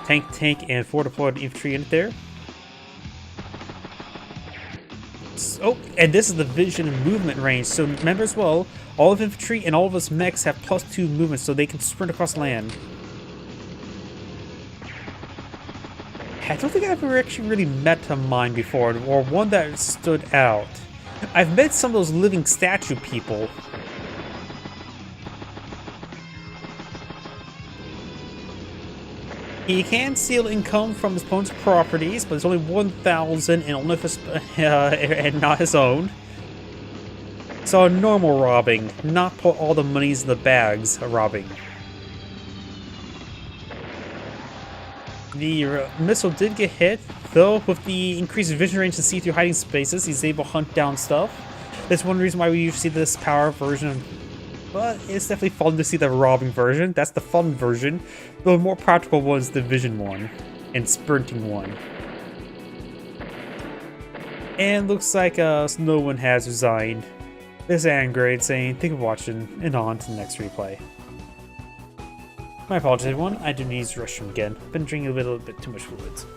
Tank, and 4 deployed infantry unit there. Oh, and this is the vision and movement range. So remember as well, all of infantry and all of us mechs have +2 movement so they can sprint across land. I don't think I've ever actually really met a mine before, or one that stood out. I've met some of those living statue people. He can steal income from his opponent's properties, but it's only 1,000 and only if and not his own. So a normal robbing, not put all the monies in the bags robbing. The missile did get hit, though with the increased vision range to see through hiding spaces, he's able to hunt down stuff. That's one reason why we usually see this power version. But it's definitely fun to see the robbing version. That's the fun version. The more practical one is the vision one and sprinting one. And looks like no one has resigned. This is Angrade saying thank you for watching and on to the next replay. My apologies everyone, I do need to restroom again. Been drinking a little bit too much fluids.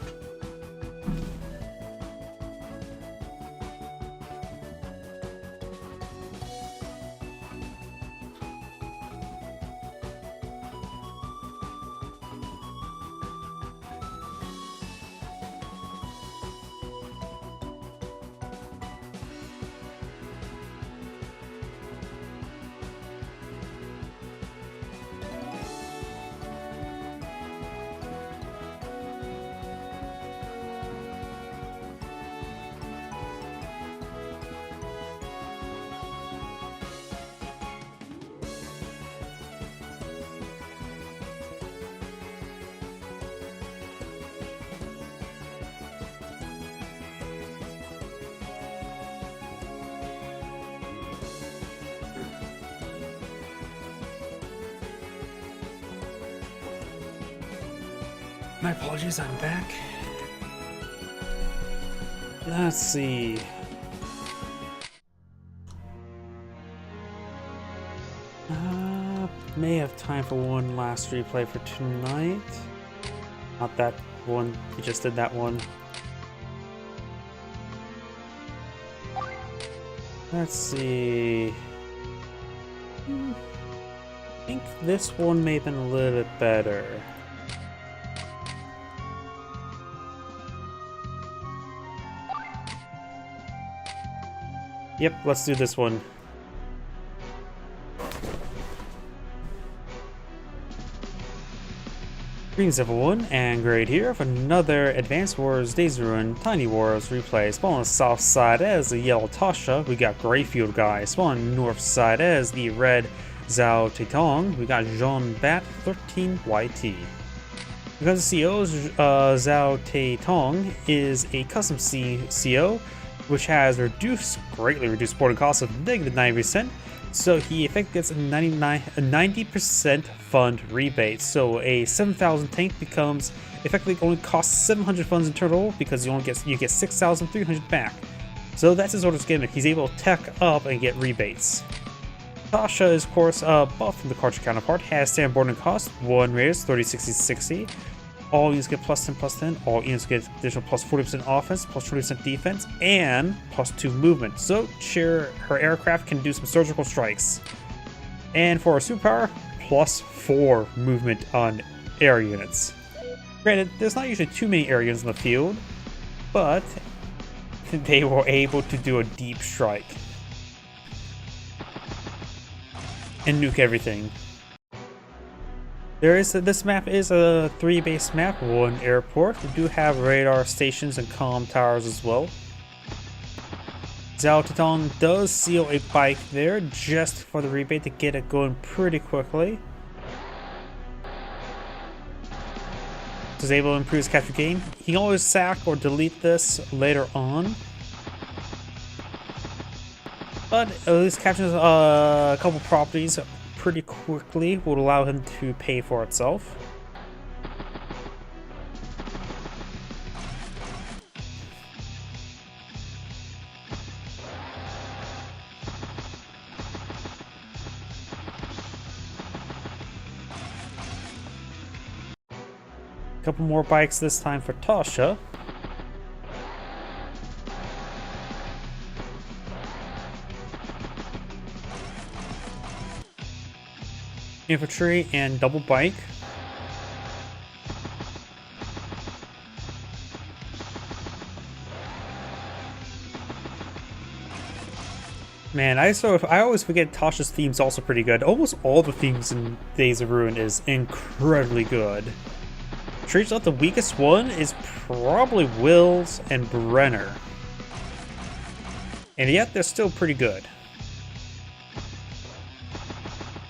My apologies, I'm back. Let's see. May have time for one last replay for tonight. Not that one, we just did that one. Let's see. I think this one may have been a little bit better. Yep, let's do this one. Greetings everyone, and Grade here for another Advanced Wars Days of Ruin Tiny Wars replay. Spawn on the south side as the yellow Tasha, we got Greyfield guy. Spawn on the north side as the red Zhao Teitong, we got Jean Bat 13YT. Because the CO, Zhao Teitong is a custom CO, which has greatly reduced supporting costs of -90%, so he effectively gets a 90% fund rebate. So a 7,000 tank becomes effectively only costs 700 funds in total because you get 6,300 back. So that's his orders gimmick. He's able to tech up and get rebates. Tasha is of course buff from the cartridge counterpart, has standard boarding cost 1 raise 30, 60, 60. All units get plus 10, plus 10. All units get additional plus 40% offense, plus 20% defense, and plus 2 movement. So her aircraft can do some surgical strikes. And for her superpower, plus 4 movement on air units. Granted, there's not usually too many air units in the field, but they were able to do a deep strike and nuke everything. This map is a 3-base map, 1 airport. We do have radar stations and comm towers as well. Zhao Titong does seal a bike there just for the rebate to get it going pretty quickly. Is able to improve his capture game. He can always sack or delete this later on, but at least captures a couple properties pretty quickly would allow him to pay for itself. A couple more bikes this time for Tasha. Infantry and double bike. Man, I always forget Tasha's theme's also pretty good. Almost all the themes in Days of Ruin is incredibly good. Turns out the weakest one is probably Will's and Brenner. And yet they're still pretty good.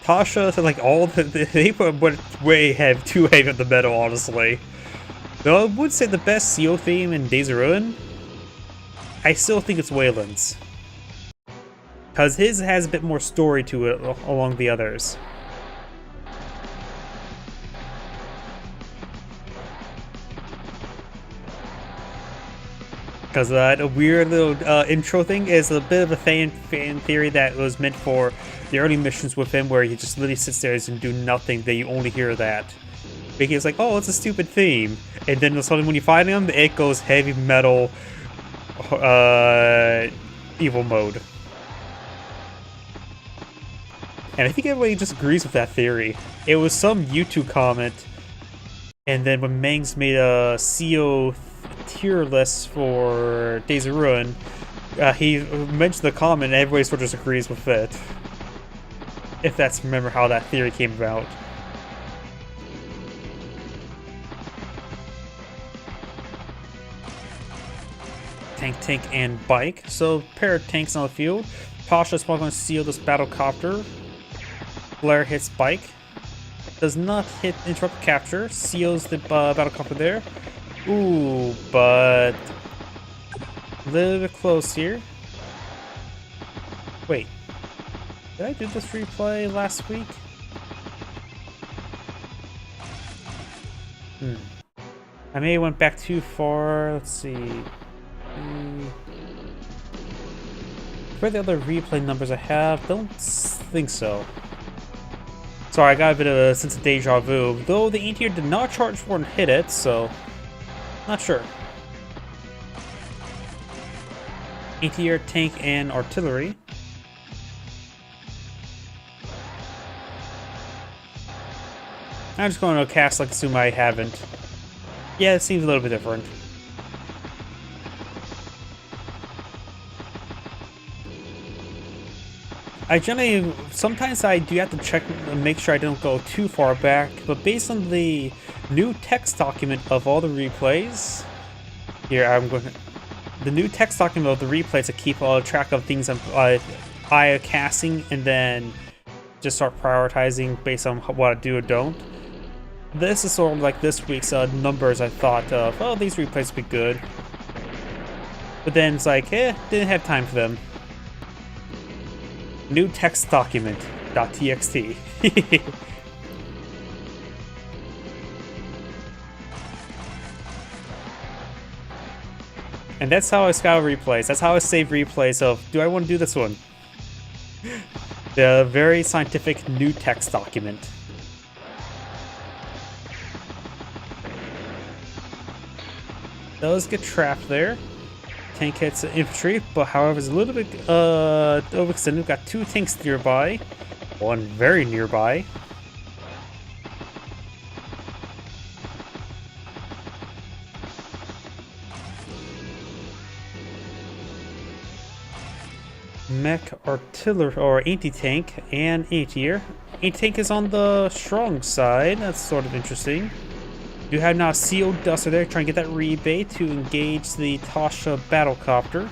Tasha, like they put way too heavy at the metal, honestly. Though I would say the best CO theme in Days of Ruin, I still think it's Wayland's. Because his has a bit more story to it along the others. Because that weird little intro thing is a bit of a fan theory that was meant for the early missions with him, where he just literally sits there and do nothing, then you only hear that. Because like, oh, it's a stupid theme. And then suddenly when you find him, it goes heavy metal evil mode. And I think everybody just agrees with that theory. It was some YouTube comment, and then when Mangs made a CO tier list for Days of Ruin, he mentioned the comment and everybody sort of just agrees with it. If that's remember how that theory came about. Tank, and bike. So, pair of tanks on the field. Tasha's probably going to seal this battlecopter. Blair hits bike. Does not hit interrupt capture. Seals the battlecopter there. Ooh, but a little bit close here. Wait, did I do this replay last week? I may have went back too far. Let's see. For the other replay numbers I have, don't think so. Sorry, I got a bit of a sense of deja vu. Though the anti-air did not charge for and hit it, so not sure. Anti-air, tank, and artillery. I'm just going to cast like assume I haven't. Yeah, it seems a little bit different. Sometimes I do have to check and make sure I don't go too far back, but based on the new text document of all the replays, the new text document of the replays to keep track of things I'm casting and then just start prioritizing based on what I do or don't. This is sort of like this week's numbers I thought of, oh, these replays would be good. But then it's like, didn't have time for them. New text document .txt. And that's how I scout replays. That's how I save replays of, do I want to do this one? The very scientific new text document. does get trapped there. Tank hits the infantry, but however it's a little bit overextended. We've got 2 tanks nearby, one very nearby. Mech artillery or anti-tank and anti-air. Anti-tank is on the strong side. That's sort of interesting. You have now a CO Duster there trying to get that rebate to engage the Tasha battlecopter.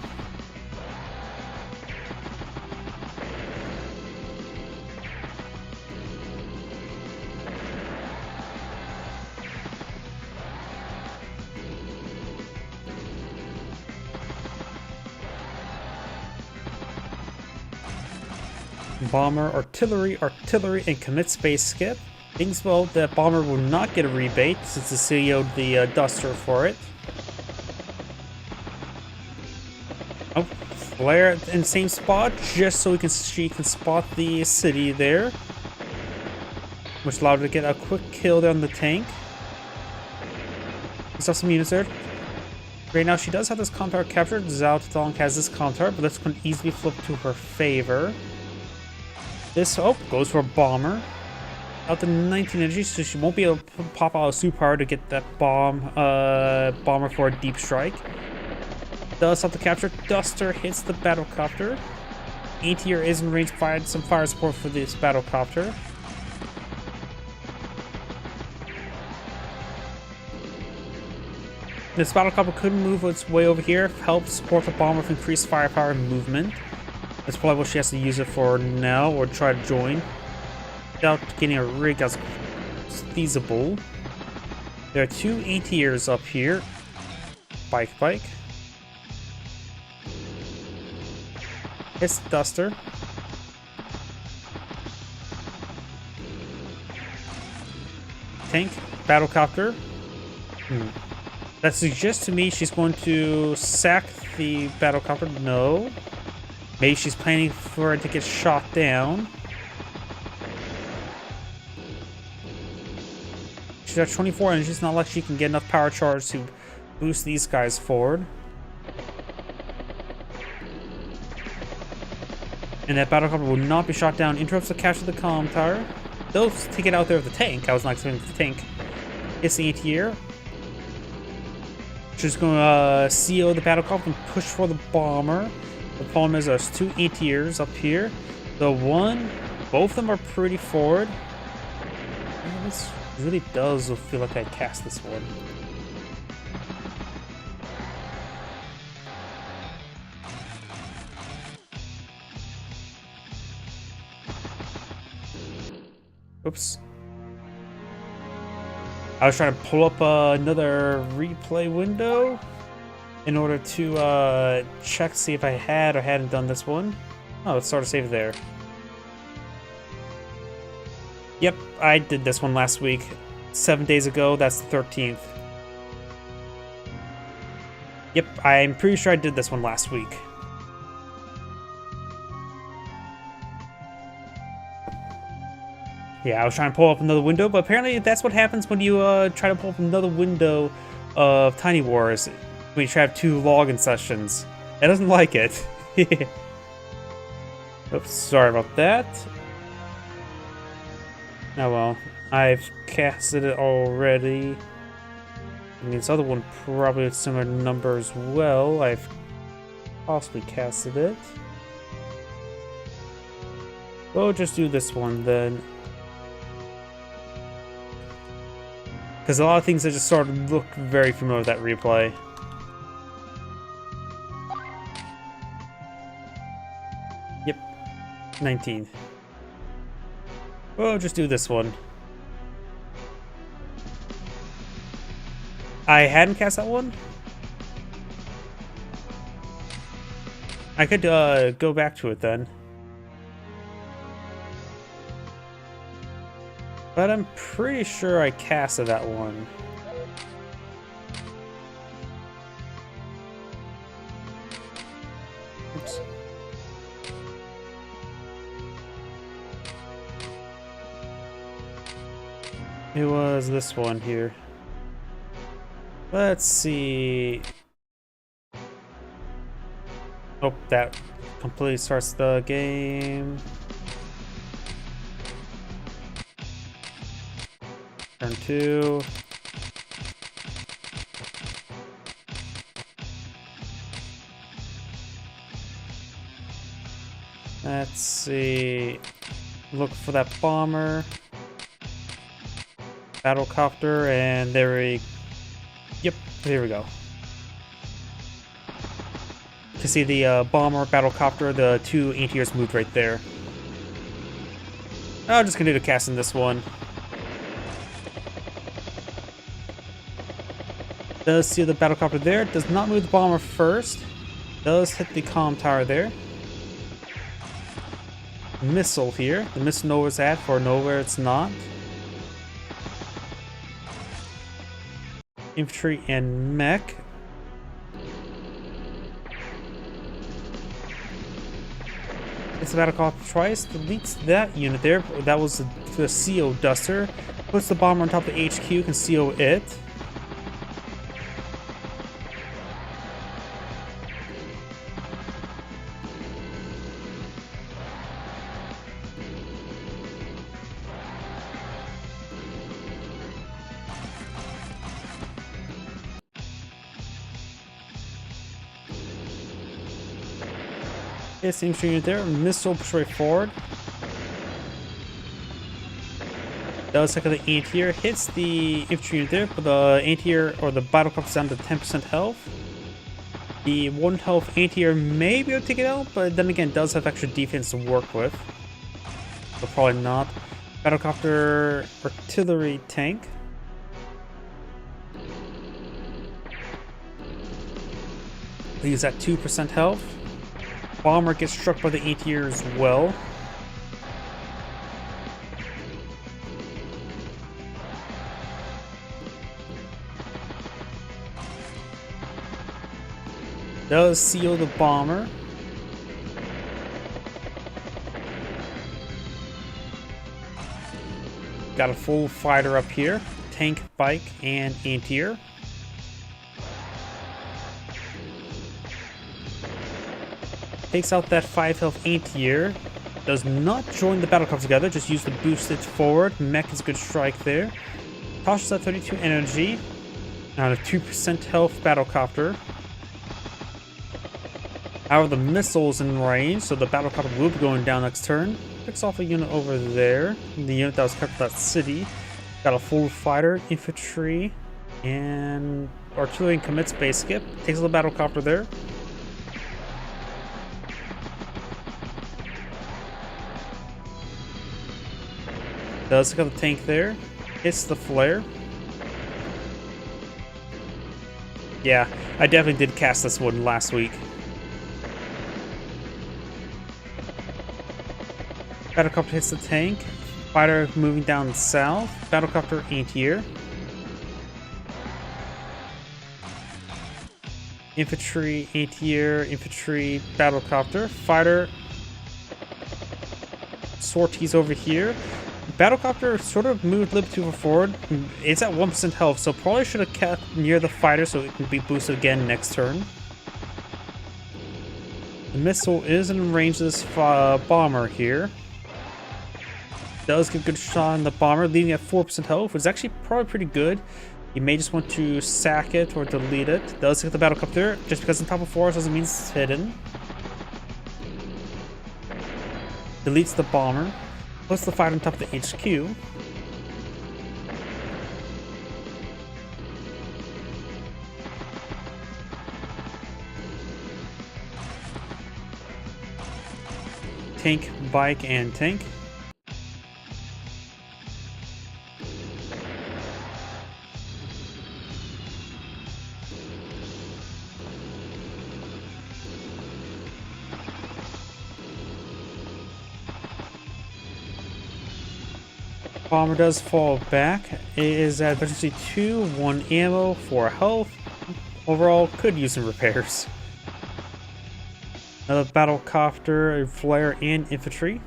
Bomber, artillery, and commit space skip. Things well, that bomber will not get a rebate since the CO'd the Duster for it. Oh, flare in the same spot just so she can spot the city there, which allowed her to get a quick kill there on the tank. We saw some units there. Right now, she does have this comm tower captured. Zhao Tong has this comm tower, but this can easily flip to her favor. This goes for a bomber. Out to 19 energy, so she won't be able to pop out a superpower to get that bomber for a deep strike. Does have to capture. Duster hits the battlecopter. Anti-air is in range, fired some fire support for this battlecopter. This battlecopter could move its way over here, help support the bomber with increased firepower and movement. That's probably what she has to use it for now, or try to join. Without getting a rig as feasible. There are 2 anti-airs up here. Bike. It's Duster. Tank, battlecopter. That suggests to me she's going to sack the battlecopter. No. Maybe she's planning for it to get shot down. She's got 24 energy. It's not like she can get enough power charge to boost these guys forward. And that battlecopter will not be shot down. Interrupts the capture of the comm tower. They'll take it out there with the tank. I was not expecting the tank. It's the anti-air. She's going to CO the battlecopter and push for the bomber. The problem is there's 2 anti-airs up here. Both of them are pretty forward. This really does feel like I cast this one. Oops. I was trying to pull up another replay window in order to check, see if I had or hadn't done this one. Oh, let's start a save there. Yep, I did this one last week. 7 days ago, that's the 13th. Yep, I'm pretty sure I did this one last week. Yeah, I was trying to pull up another window, but apparently that's what happens when you try to pull up another window of Tiny Wars. When you try to have 2 login sessions. It doesn't like it. Oops, sorry about that. Oh well, I've casted it already. I mean, this other one probably with similar number as well. I've possibly casted it. We'll just do this one then. Because a lot of things that just sort of look very familiar with that replay. Yep, 19. We'll just do this one. I hadn't cast that one? I could go back to it then. But I'm pretty sure I casted that one. Oops. It was this one here. Let's see. Oh, that completely starts the game. Turn 2. Let's see. Look for that bomber. Battlecopter, and there we... Yep, there we go. You can see the bomber, battlecopter, the two anti-airs moved right there. I'm just gonna do the cast in this one. Does see the battlecopter there. Does not move the bomber first. Does hit the comm tower there. Missile here. The missile know where it's at, for nowhere it's not. Infantry and mech. It's the battlecopter twice. Deletes that unit there. That was the CO duster. Puts the bomber on top of the HQ. Can CO it. Hits the infantry unit there. Missile push right forward. Does second the anti-air. Hits the infantry unit there, but the anti-air or the battlecopter's down to 10% health. The 1 health anti-air may be able to take it out, but then again, does have extra defense to work with. So probably not. Battlecopter artillery tank. Leaves at 2% health. Bomber gets struck by the anti-air as well. Does seal the bomber. Got a full fighter up here. Tank, bike, and anti-air. Takes out that 5 health anti-air. Does not join the battlecopter together, just use the boosted forward. Mech is a good strike there. Tosses at 32 energy. On a 2% health battlecopter. However, the missile's in range, so the battlecopter will be going down next turn. Picks off a unit over there. The unit that was kept at that city. Got a full fighter, infantry, and artillery and commits base skip. Takes out the battlecopter there. Does got the tank there. Hits the flare. Yeah, I definitely did cast this one last week. Battlecopter hits the tank. Fighter moving down south. Battlecopter anti-air. Infantry anti-air. Infantry battlecopter. Fighter sorties over here. Battlecopter sort of moved a little bit too far forward. It's at 1% health, so probably should have kept near the fighter so it can be boosted again next turn. The missile is in range of this bomber here. Does get a good shot on the bomber, leaving at 4% health, which is actually probably pretty good. You may just want to sack it or delete it. Does get the battlecopter, just because on top of forest doesn't mean it's hidden. Deletes the bomber. Puts the fighter on top of the HQ. Tank, bike, and tank. Bomber does fall back. It is at efficiency 2, 1 ammo, 4 health. Overall, could use some repairs. Another battlecopter, a flare, and infantry.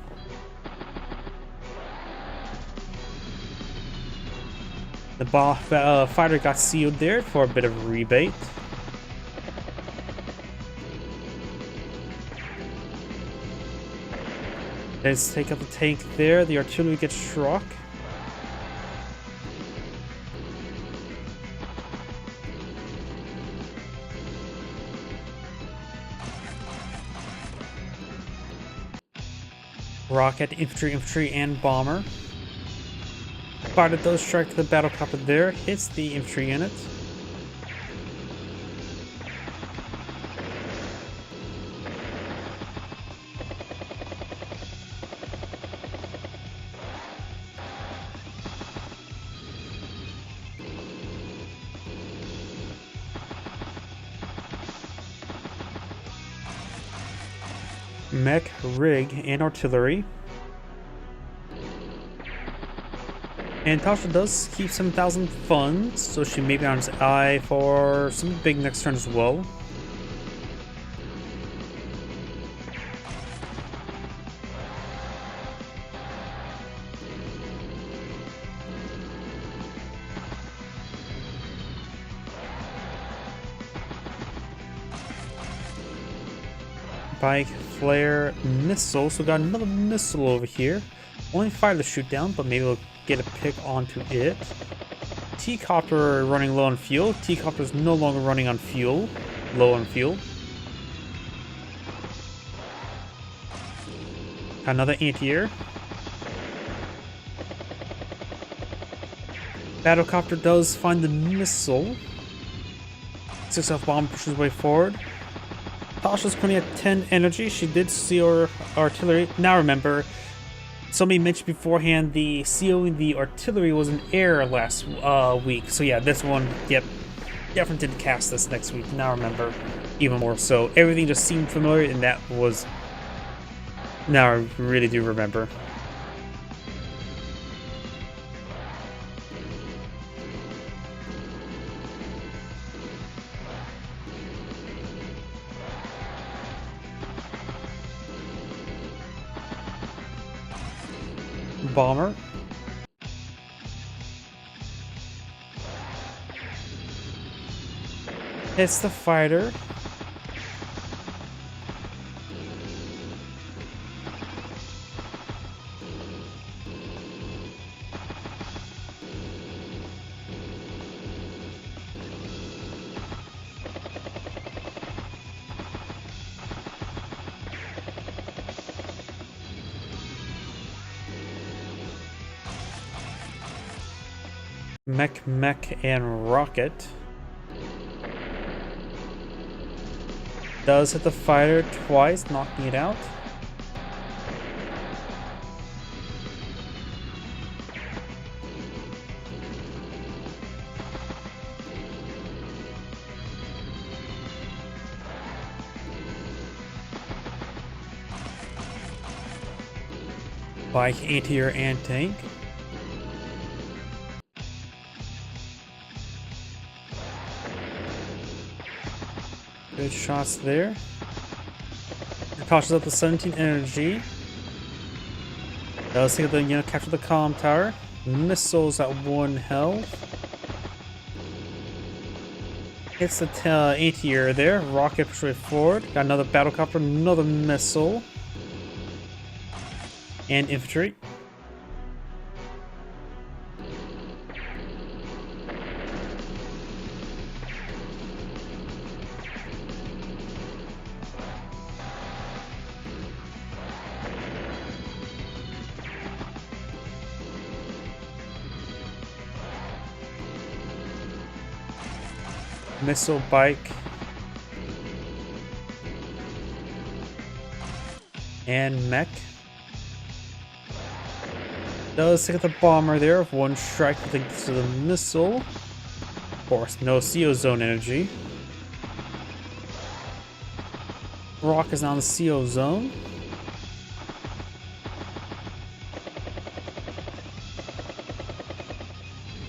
The The fighter got sealed there for a bit of rebate. Let's take out the tank there. The artillery gets struck. Rocket, infantry, and bomber. Fighter does strike the battle copter there. Hits the infantry unit. Mech, rig, and artillery. And Tasha does keep 7,000 funds, so she may be on his eye for some big next turn as well. Bike, flare, missile. So we got another missile over here. Only five to shoot down, but maybe we'll get a pick onto it. T-copter running low on fuel. T-copter is no longer running on fuel. Low on fuel. Another anti-air. Battlecopter does find the missile. 6F bomb pushes his way forward. Tasha's currently at 10 energy. She did seal her artillery. Now remember, somebody mentioned beforehand the sealing the artillery was an error last week. So yeah, this one, yep, definitely didn't cast this next week. Now remember, even more so. Everything just seemed familiar, and that was... Now I really do remember. Bomber. It's the fighter. Mech, and rocket. Does hit the fighter twice, knocking it out. Bike, anti-air, and tank. Good shots there. Cautious up to 17 energy. Let's see if they capture the comm tower. Missiles at 1 health. Hits the anti-air there. Rocket straight forward. Got another battlecopter, another missile. And infantry. Missile, bike, and mech. Does take the bomber there with 1 strike to the missile. Of course, no CO zone energy. Rock is on the CO zone.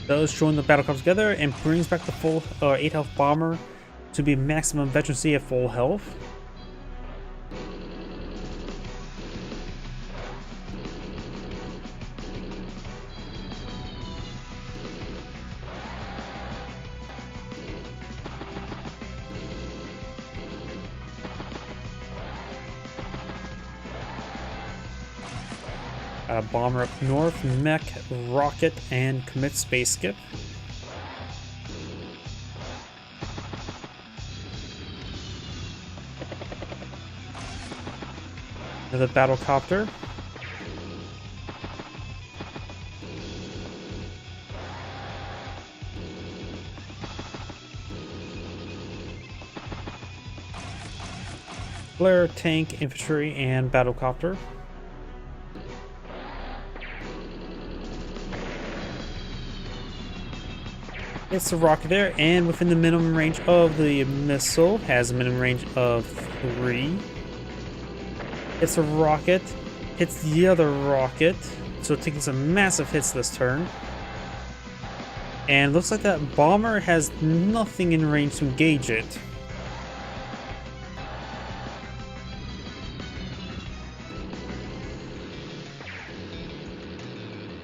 Does join the battlecraft together and brings back the full 8 health bomber to be maximum veterancy at full health. Got a bomber up north, mech, rocket, and commit space skip. Another battlecopter. Flare, tank, infantry, and battlecopter. It's a rocket there, and within the minimum range of the missile, has a minimum range of 3. It's a rocket, hits the other rocket, so it's taking some massive hits this turn. And looks like that bomber has nothing in range to engage it.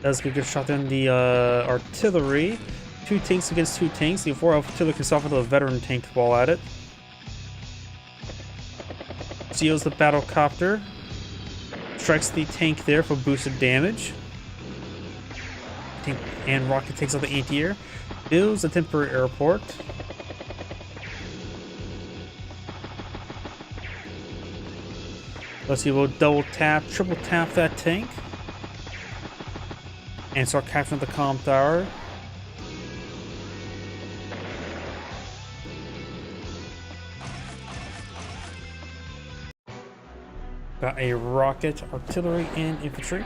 Does get a good shot in the artillery. 2 tanks against 2 tanks. The 4 artillery can suffer the veteran tank while at it. Seals the battlecopter. Strikes the tank there for boosted damage. Tank and rocket takes out the anti-air. Builds a temporary airport. Let's see, we'll double tap, triple tap that tank. And start capturing the comm tower. Got a rocket, artillery, and infantry.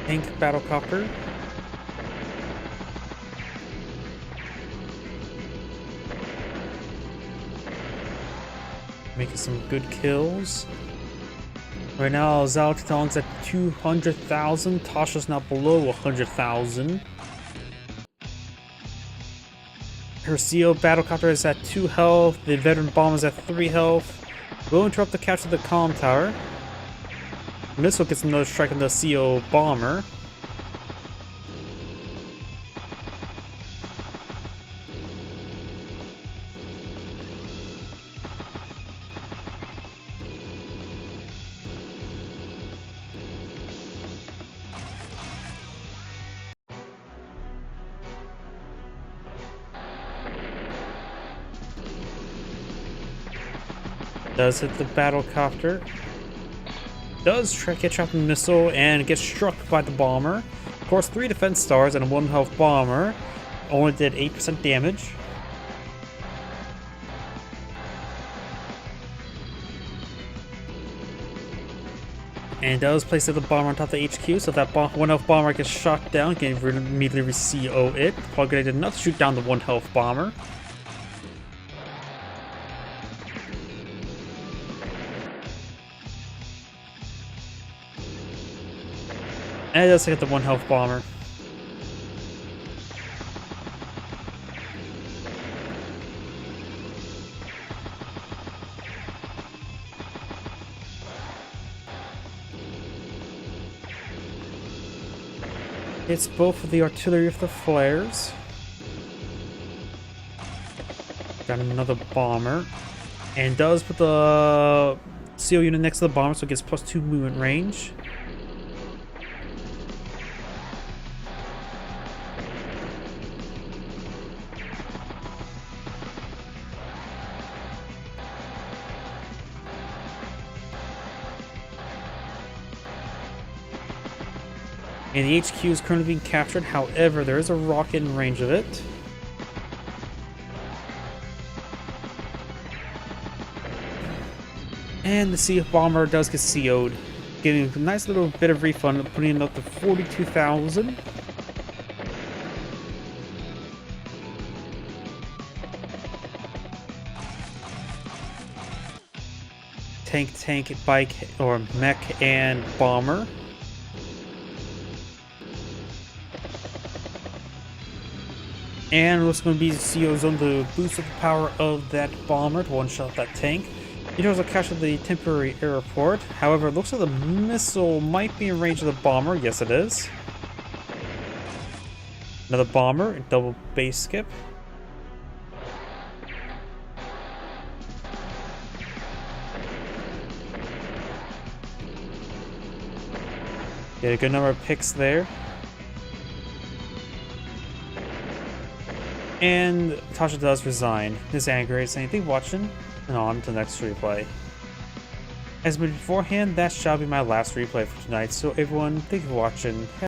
Tank battlecopter. Making some good kills. Right now, Zaltiton's at 200,000. Tasha's now below 100,000. Her CO battlecopter is at 2 health. The veteran bomb is at 3 health. Will interrupt the capture of the comm tower. Missile gets another strike on the CO bomber. Does hit the battlecopter. Does try to get trapped in the missile and gets struck by the bomber. Of course, 3 defense stars and a 1 health bomber. Only did 8% damage. And does place the bomber on top of the HQ, so if that 1 health bomber gets shot down, can immediately CO it. Plug did not shoot down the 1 health bomber. And it does hit the 1 health bomber. Hits both of the artillery with the flares. Got another bomber. And does put the CO unit next to the bomber, so it gets +2 movement range. And the HQ is currently being captured, however, there is a rocket in range of it. And the Sea Bomber does get CO'd, getting a nice little bit of refund, putting it up to 42,000. Tank, bike, or mech, and bomber. And what's going to be CO zone to boost up the power of that bomber to one-shot that tank. He knows a catch of the temporary airport. However, it looks like the missile might be in range of the bomber. Yes, it is. Another bomber, double base skip. Get a good number of picks there. And Tasha does resign. This aggravates anything watching, and on to the next replay. As mentioned beforehand, that shall be my last replay for tonight, so everyone, thank you for watching.